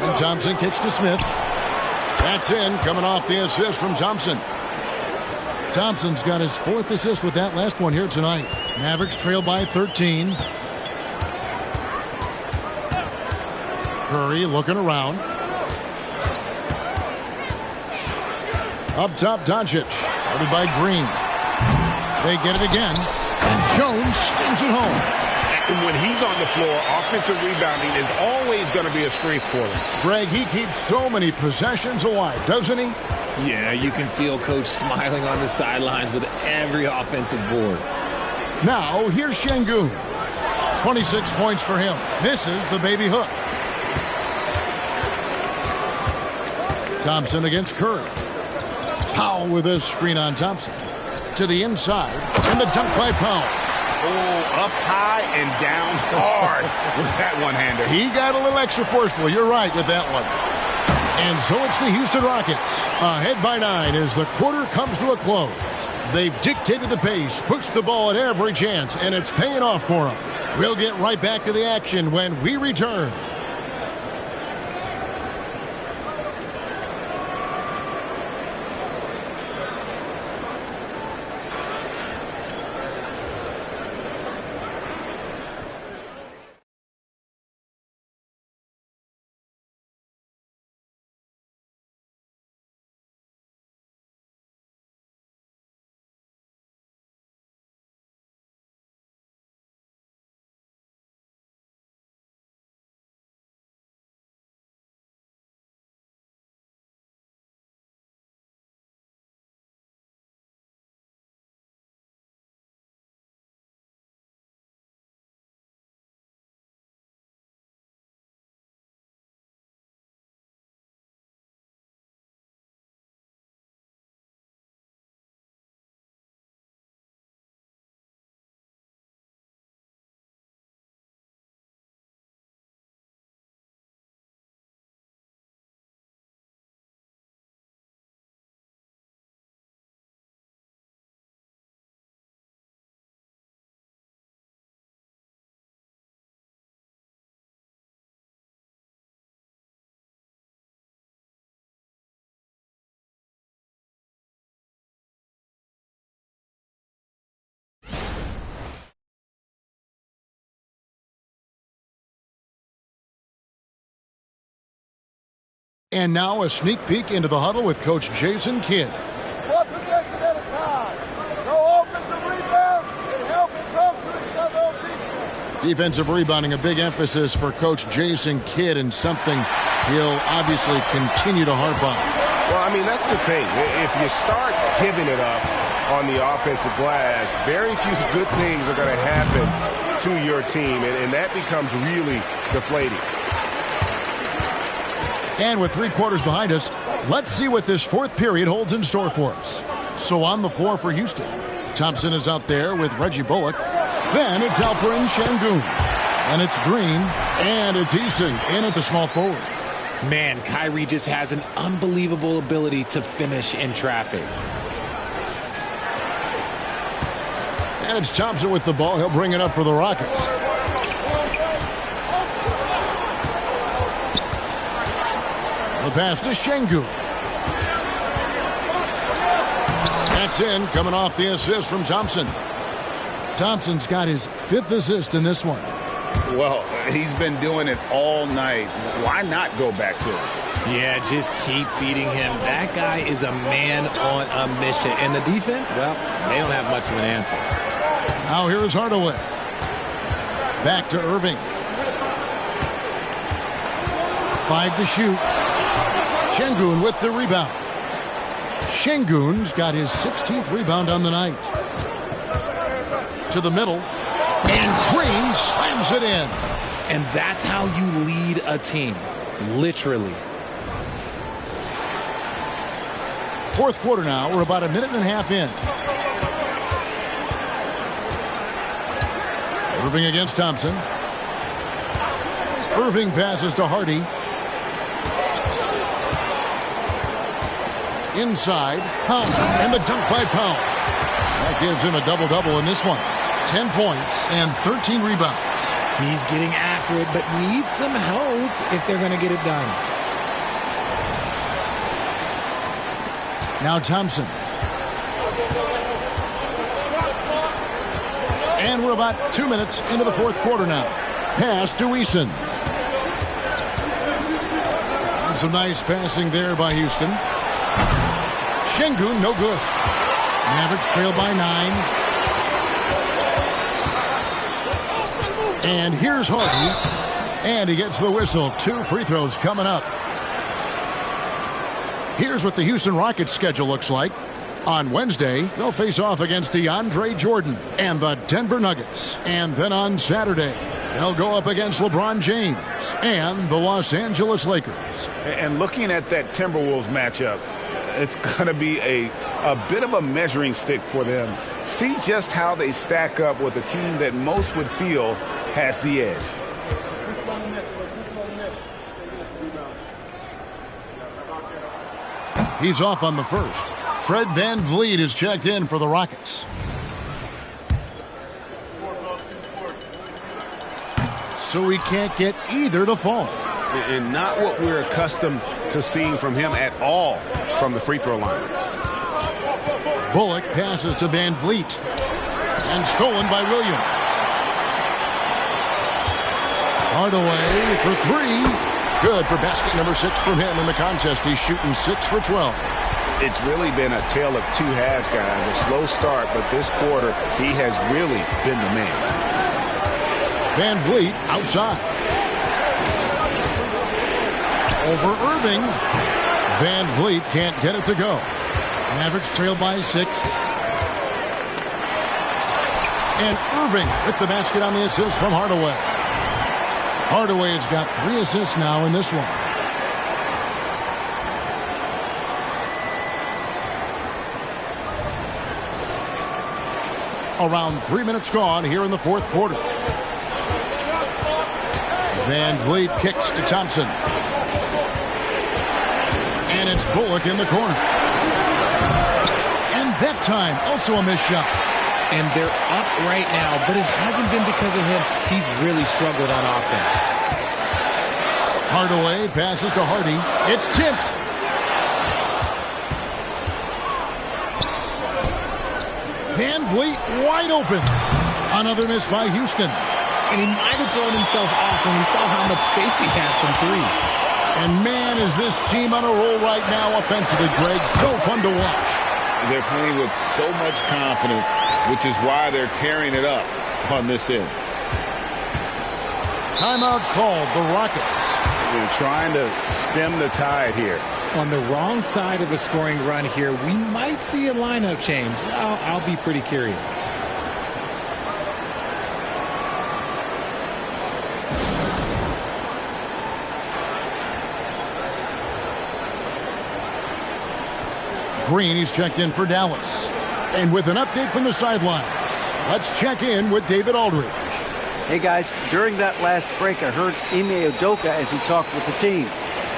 And Thompson kicks to Smith. That's in, coming off the assist from Thompson. Thompson's got his 4th assist with that last one here tonight. Mavericks trail by 13. Curry looking around. Up top, Doncic. Guarded by Green. They get it again. And Jones slams it home. And when he's on the floor, offensive rebounding is always going to be a strength for him. Greg, he keeps so many possessions alive, doesn't he? Yeah, you can feel Coach smiling on the sidelines with every offensive board. Now, here's Şengün. 26 points for him. Misses the baby hook. Thompson against Curry. Powell with a screen on Thompson. To the inside, and the dunk by Powell. Oh, up high and down hard with that one-hander. He got a little extra forceful. You're right with that one. And so it's the Houston Rockets, ahead by 9 as the quarter comes to a close. They've dictated the pace, pushed the ball at every chance, and it's paying off for them. We'll get right back to the action when we return. And now a sneak peek into the huddle with Coach Jason Kidd. One possession at a time. No offensive rebounds and help and talk to each other on defense. Defensive rebounding, a big emphasis for Coach Jason Kidd, and something he'll obviously continue to harp on. Well, I mean, that's the thing. If you start giving it up on the offensive glass, very few good things are going to happen to your team, and that becomes really deflating. And with 3 quarters behind us, let's see what this 4th period holds in store for us. So on the floor for Houston, Thompson is out there with Reggie Bullock. Then it's Alperen Şengün. And it's Green. And it's Eason in at the small forward. Man, Kyrie just has an unbelievable ability to finish in traffic. And it's Thompson with the ball. He'll bring it up for the Rockets. The pass to Şengün. That's in, coming off the assist from Thompson. Thompson's got his 5th assist in this one. Well, he's been doing it all night. Why not go back to it? Yeah, just keep feeding him. That guy is a man on a mission. And the defense, well, they don't have much of an answer. Now here's Hardaway. Back to Irving. 5 to shoot. Şengün with the rebound. Şengün's got his 16th rebound on the night. To the middle. And Green slams it in. And that's how you lead a team. Literally. 4th quarter now. We're about a minute and a half in. Irving against Thompson. Irving passes to Hardy. Inside, Pound, and the dunk by Pound. That gives him a double-double in this one. 10 points and 13 rebounds. He's getting after it, but needs some help if they're going to get it done. Now Thompson. And we're about 2 minutes into the fourth quarter now. Pass to Eason. And some nice passing there by Houston. Şengün, no good. Mavericks trail by 9. And here's Hardy. And he gets the whistle. 2 free throws coming up. Here's what the Houston Rockets schedule looks like. On Wednesday, they'll face off against DeAndre Jordan and the Denver Nuggets. And then on Saturday, they'll go up against LeBron James and the Los Angeles Lakers. And looking at that Timberwolves matchup, it's going to be a bit of a measuring stick for them. See just how they stack up with a team that most would feel has the edge. He's off on the first. Fred VanVleet is checked in for the Rockets. So he can't get either to fall. And not what we're accustomed to seeing from him at all from the free throw line. Bullock passes to VanVleet. And stolen by Williams. Hardaway for 3. Good for basket number 6 from him in the contest. He's shooting 6 for 12. It's really been a tale of 2 halves, guys. A slow start, but this quarter, he has really been the man. VanVleet outside. Over Irving. VanVleet can't get it to go. Mavericks trail by 6. And Irving with the basket on the assist from Hardaway. Hardaway has got 3 assists now in this one. Around 3 minutes gone here in the fourth quarter. VanVleet kicks to Thompson. And it's Bullock in the corner. And that time, also a missed shot. And they're up right now, but it hasn't been because of him. He's really struggled on offense. Hardaway passes to Hardy. It's tipped. VanVleet wide open. Another miss by Houston. And he might have thrown himself off when he saw how much space he had from 3. And man, is this team on a roll right now offensively, Greg. So fun to watch. They're playing with so much confidence, which is why they're tearing it up on this end. Timeout called, the Rockets. They're trying to stem the tide here. On the wrong side of a scoring run here, we might see a lineup change. I'll be pretty curious. Green is checked in for Dallas. And with an update from the sidelines, let's check in with David Aldridge. Hey guys, during that last break, I heard Ime Udoka as he talked with the team.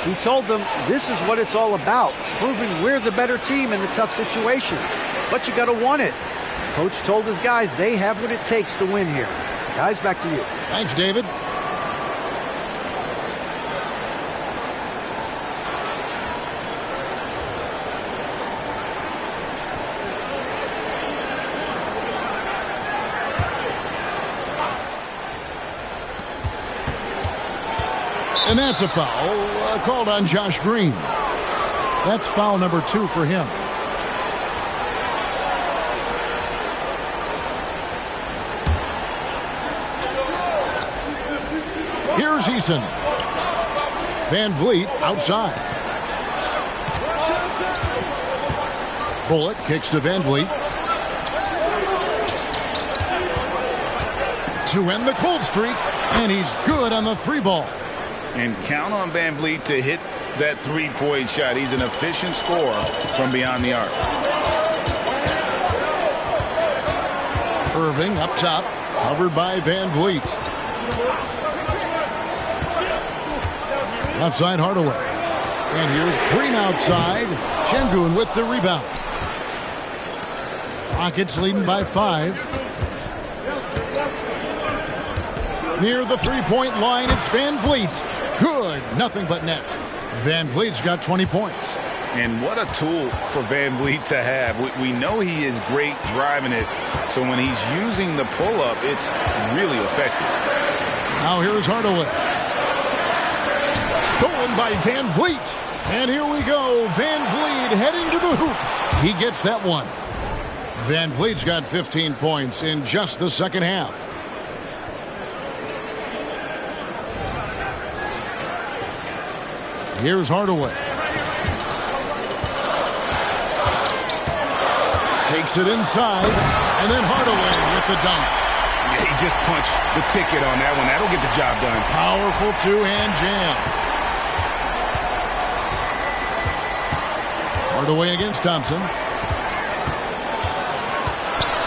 He told them this is what it's all about, proving we're the better team in the tough situations. But you got to want it. Coach told his guys they have what it takes to win here. Guys, back to you. Thanks, David. And that's a foul called on Josh Green. That's foul number 2 for him. Here's Eason. VanVleet outside. Bullock kicks to VanVleet. To end the cold streak, and he's good on the 3 ball. And count on VanVleet to hit that 3-point shot. He's an efficient scorer from beyond the arc. Irving up top, covered by VanVleet. Outside Hardaway. And here's Green outside. Şengün with the rebound. Rockets leading by 5. Near the three-point line, it's Van Vliet. Good. Nothing but net. Van Vliet's got 20 points. And what a tool for Van Vliet to have. We know he is great driving it, so when he's using the pull-up, it's really effective. Now here's Hardaway. Stolen by Van Vliet. And here we go. Van Vliet heading to the hoop. He gets that one. Van Vliet's got 15 points in just the second half. Here's Hardaway. Takes it inside, and then Hardaway with the dunk. Yeah, he just punched the ticket on that one. That'll get the job done. Powerful two-hand jam. Hardaway against Thompson.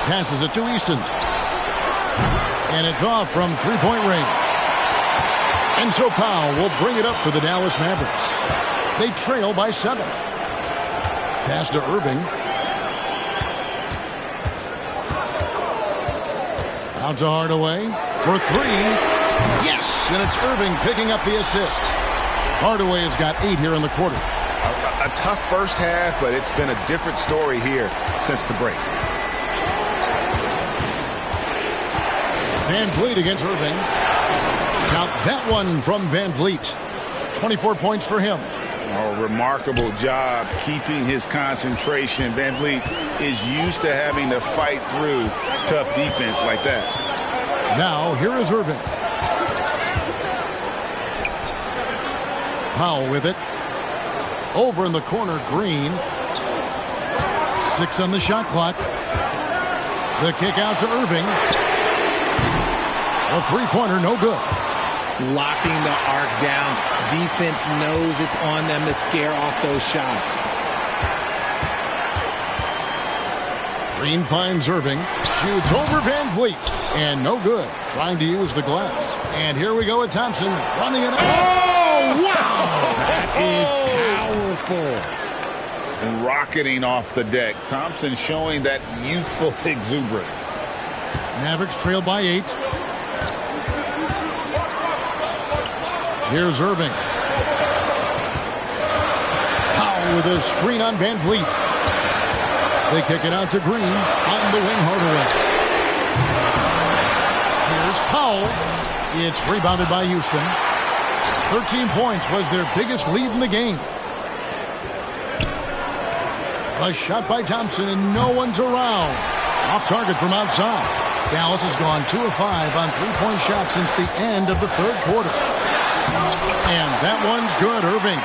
Passes it to Easton. And it's off from three-point range. And so Powell will bring it up for the Dallas Mavericks. They trail by 7. Pass to Irving. Out to Hardaway for 3. Yes! And it's Irving picking up the assist. Hardaway has got 8 here in the quarter. A tough first half, but it's been a different story here since the break. Van Vliet against Irving. Count that one from Van Vliet. 24 points for him. A remarkable job keeping his concentration. Van Vliet is used to having to fight through tough defense like that. Now, here is Irving. Powell with it. Over in the corner, Green. 6 on the shot clock. The kick out to Irving. A three-pointer, no good. Locking the arc down. Defense knows it's on them to scare off those shots. Green finds Irving. Shoots over Van Vliet. And no good. Trying to use the glass. And here we go with Thompson running it. Oh, wow! That is powerful. And rocketing off the deck. Thompson showing that youthful exuberance. Mavericks trail by 8. Here's Irving. Powell with a screen on Van Vliet. They kick it out to Green. On the wing, Hardaway. Here's Powell. It's rebounded by Houston. 13 points was their biggest lead in the game. A shot by Thompson, and no one's around. Off target from outside. Dallas has gone 2 of 5 on three-point shots since the end of the third quarter. And that one's good, Irving.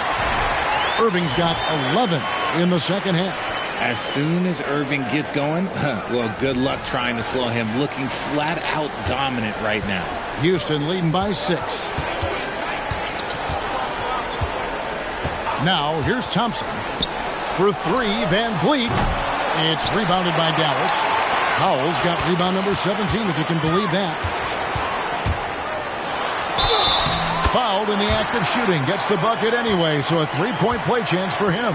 Irving's got 11 in the second half. As soon as Irving gets going, well, good luck trying to slow him. Looking flat out dominant right now. Houston leading by 6. Now, here's Thompson. For 3, Van Vliet. It's rebounded by Dallas. Powell's got rebound number 17, if you can believe that. Fouled in the act of shooting. Gets the bucket anyway, so a three-point play chance for him.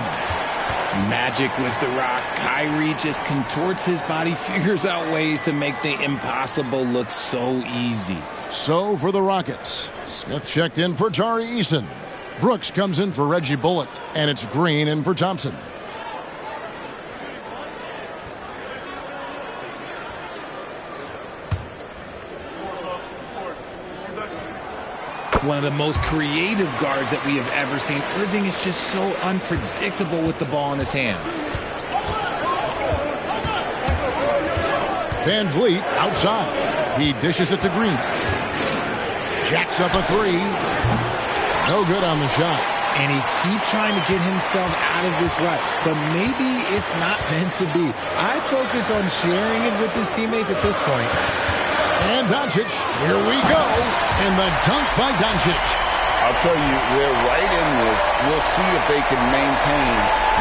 Magic with the rock. Kyrie just contorts his body, figures out ways to make the impossible look so easy. So for the Rockets, Smith checked in for Tari Eason. Brooks comes in for Reggie Bullock, and it's Green in for Thompson. One of the most creative guards that we have ever seen. Irving is just so unpredictable with the ball in his hands. Van Vliet outside. He dishes it to Green. Jacks up a 3. No good on the shot. And he keeps trying to get himself out of this rut. But maybe it's not meant to be. I'd focus on sharing it with his teammates at this point. And Doncic, here we go. And the dunk by Doncic. I'll tell you, they're right in this. We'll see if they can maintain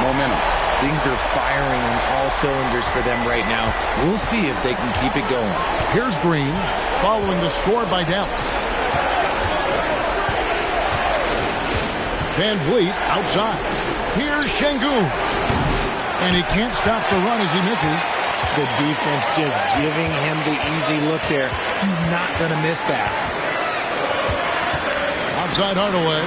momentum. Things are firing on all cylinders for them right now. We'll see if they can keep it going. Here's Green, following the score by Dallas. Van Vliet outside. Here's Şengün. And he can't stop the run as he misses. The defense just giving him the easy look there. He's not going to miss that. Outside Hardaway.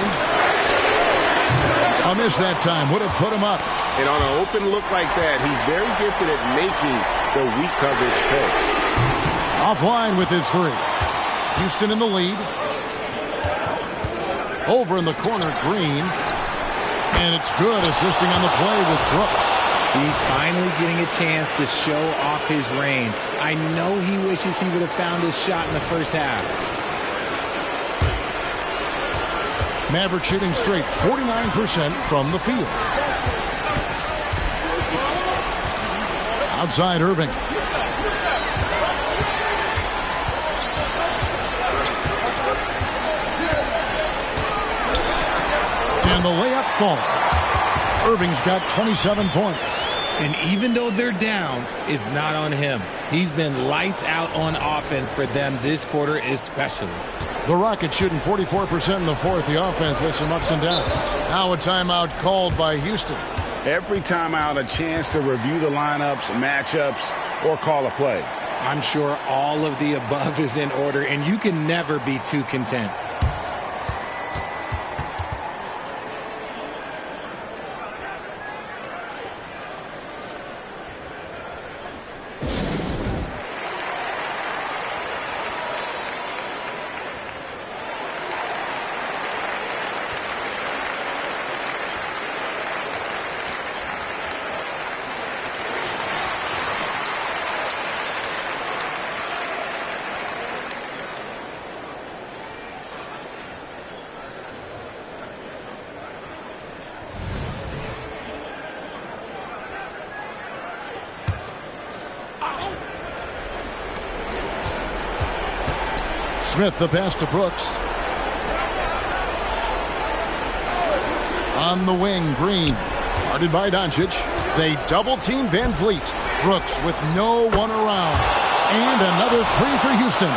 A miss that time. Would have put him up. And on an open look like that, he's very gifted at making the weak coverage pay. Offline with his three. Houston in the lead. Over in the corner, Green. And it's good. Assisting on the play was Brooks. He's finally getting a chance to show off his range. I know he wishes he would have found his shot in the first half. Mavericks shooting straight 49% from the field. Outside Irving. And the layup falls. Irving's got 27 points. And even though they're down, it's not on him. He's been lights out on offense for them this quarter especially. The Rockets shooting 44% in the fourth. The offense with some ups and downs. Now a timeout called by Houston. Every timeout a chance to review the lineups, matchups, or call a play. I'm sure all of the above is in order, and you can never be too content. Smith, the pass to Brooks. On the wing, Green. Guarded by Doncic. They double-team Van Vliet. Brooks with no one around. And another three for Houston.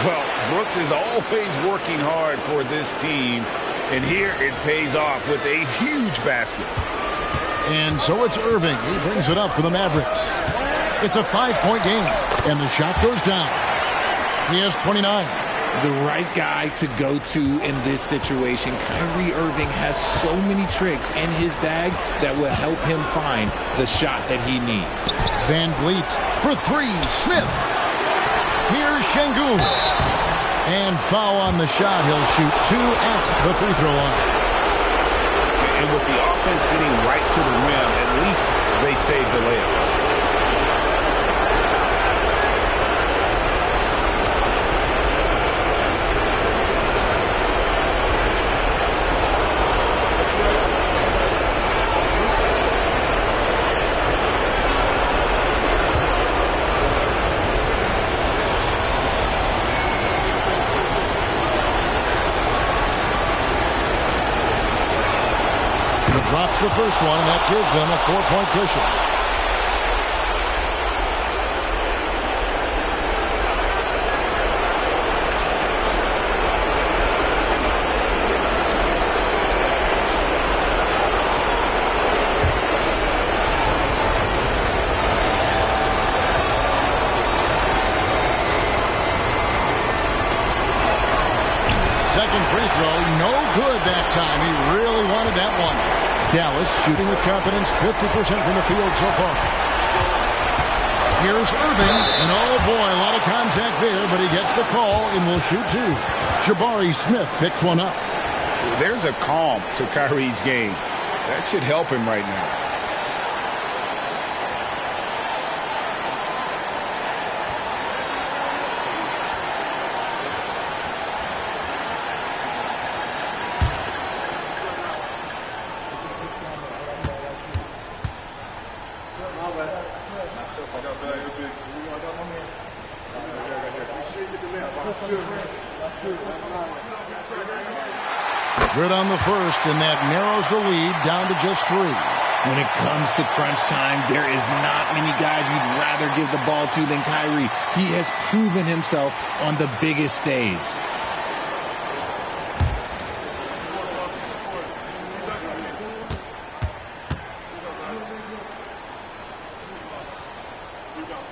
Well, Brooks is always working hard for this team. And here it pays off with a huge basket. And so it's Irving. He brings it up for the Mavericks. It's a 5-point game. And the shot goes down. He has 29. The right guy to go to in this situation. Kyrie Irving has so many tricks in his bag that will help him find the shot that he needs. Van Vliet for three. Smith. Here's Şengün. And foul on the shot. He'll shoot two at the free throw line. And with the offense getting right to the rim, at least they saved the layup. Drops the first one, and that gives them a 4-point cushion. Second free throw, no good that time. He really wanted that one. Dallas shooting with confidence, 50% from the field so far. Here's Irving, and oh boy, a lot of contact there, but he gets the call and will shoot two. Jabari Smith picks one up. There's a calm to Kyrie's game. That should help him right now. Good on the first, and that narrows the lead down to just three. When it comes to crunch time, there is not many guys you'd rather give the ball to than Kyrie. He has proven himself on the biggest stage. Both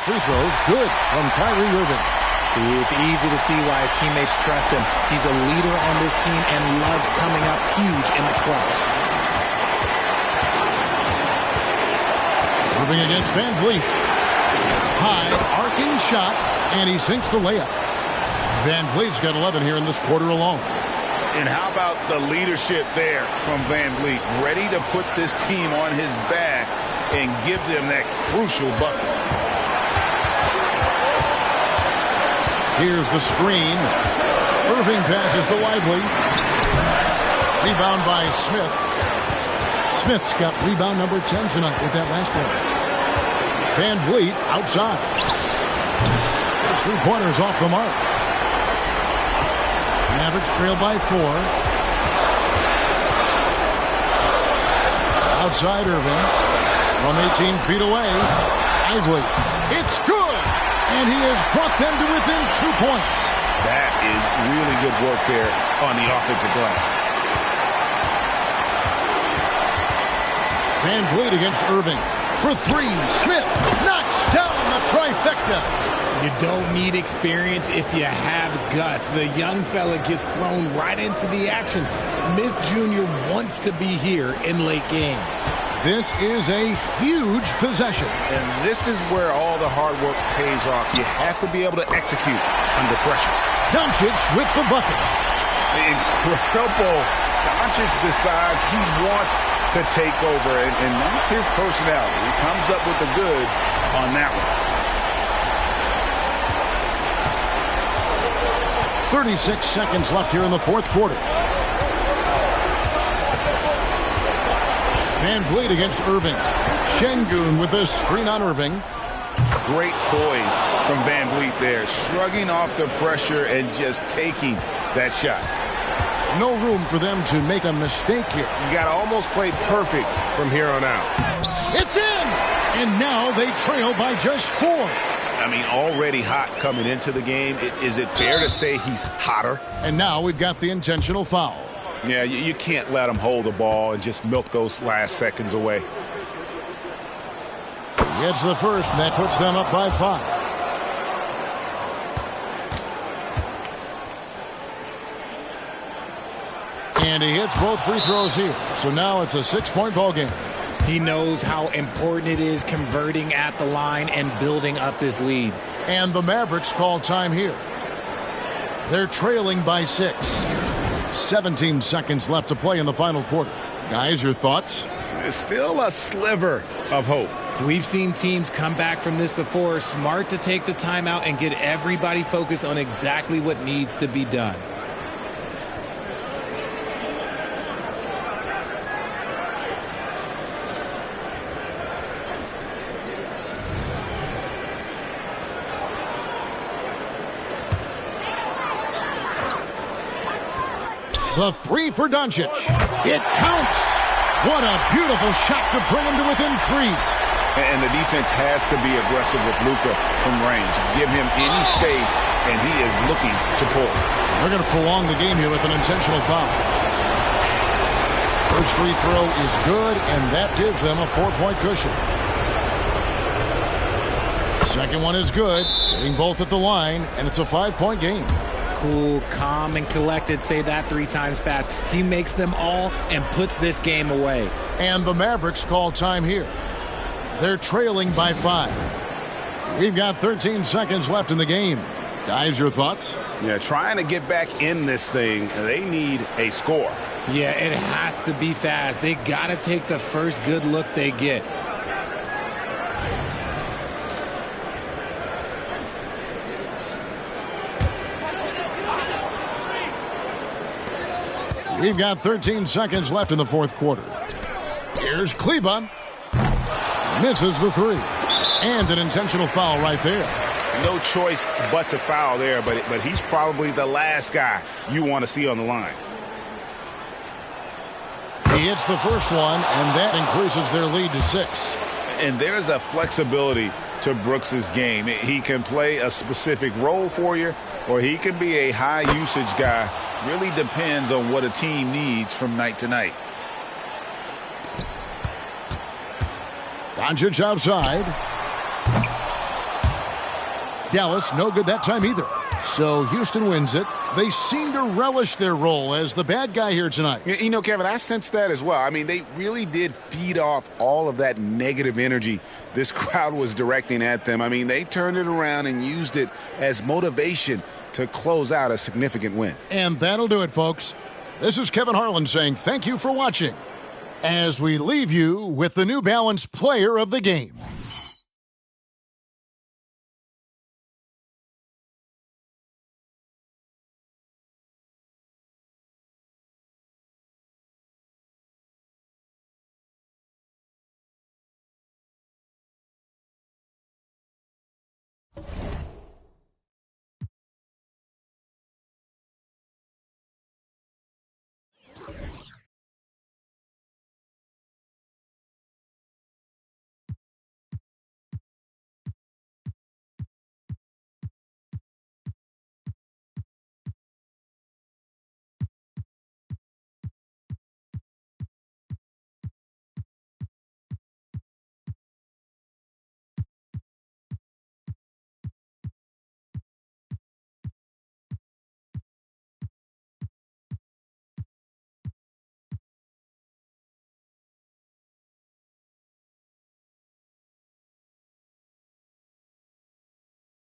free throws good from Kyrie Irving. See, it's easy to see why his teammates trust him. He's a leader on this team and loves coming up huge in the clutch. Irving against Van Vliet. High, arcing shot, and he sinks the layup. Van Vliet's got 11 here in this quarter alone. And how about the leadership there from Van Vliet? Ready to put this team on his back and give them that crucial bucket. Here's the screen. Irving passes to Lively. Rebound by Smith. Smith's got rebound number 10 tonight with that last one. Van Vliet outside. Those 3-pointers off the mark. Mavericks trail by 4. Outside Irving. From 18 feet away. Lively. It's good. And he has brought them to within 2 points. That is really good work there on the offensive glass. Van Vliet against Irving. For 3, Smith knocks down the trifecta. You don't need experience if you have guts. The young fella gets thrown right into the action. Smith Jr. wants to be here in late games. This is a huge possession. And this is where all the hard work pays off. You have to be able to execute under pressure. Doncic with the bucket. Incredible. Doncic decides he wants to take over, and that's his personality. He comes up with the goods on that one. 36 seconds left here in the fourth quarter. Van Vliet against Irving. Şengün with a screen on Irving. Great poise from Van Vliet there, shrugging off the pressure and just taking that shot. No room for them to make a mistake here. You got to almost play perfect from here on out. It's in! And now they trail by just 4. I mean, already hot coming into the game. Is it fair to say he's hotter? And now we've got the intentional foul. Yeah, you can't let him hold the ball and just milk those last seconds away. He hits the first, and that puts them up by 5. And he hits both free throws here. So now it's a 6-point ball game. He knows how important it is converting at the line and building up this lead. And the Mavericks call time here. They're trailing by 6. 17 seconds left to play in the final quarter. Guys, your thoughts? There's still a sliver of hope. We've seen teams come back from this before. Smart to take the timeout and get everybody focused on exactly what needs to be done. The 3 for Doncic. It counts. What a beautiful shot to bring him to within 3. And the defense has to be aggressive with Luka from range. Give him any space, and he is looking to pull. They're going to prolong the game here with an intentional foul. First free throw is good, and that gives them a 4-point cushion. Second one is good, hitting both at the line, and it's a 5-point game. Cool, calm, and collected. Say that 3 times fast. He makes them all and puts this game away. And the Mavericks call time here. They're trailing by 5. We've got 13 seconds left in the game. Guys, your thoughts? Yeah, trying to get back in this thing, they need a score. Yeah, it has to be fast. They got to take the first good look they get. We've got 13 seconds left in the fourth quarter. Here's Kleba. Misses the 3. And an intentional foul right there. No choice but to foul there, but he's probably the last guy you want to see on the line. He hits the first one, and that increases their lead to 6. And there's a flexibility to Brooks's game. He can play a specific role for you, or he can be a high-usage guy really depends on what a team needs from night to night. Doncic outside. Dallas, no good that time either. So Houston wins it. They seem to relish their role as the bad guy here tonight. You know, Kevin, I sense that as well. I mean, they really did feed off all of that negative energy this crowd was directing at them. I mean, they turned it around and used it as motivation to close out a significant win. And that'll do it, folks. This is Kevin Harlan saying thank you for watching as we leave you with the New Balance Player of the Game.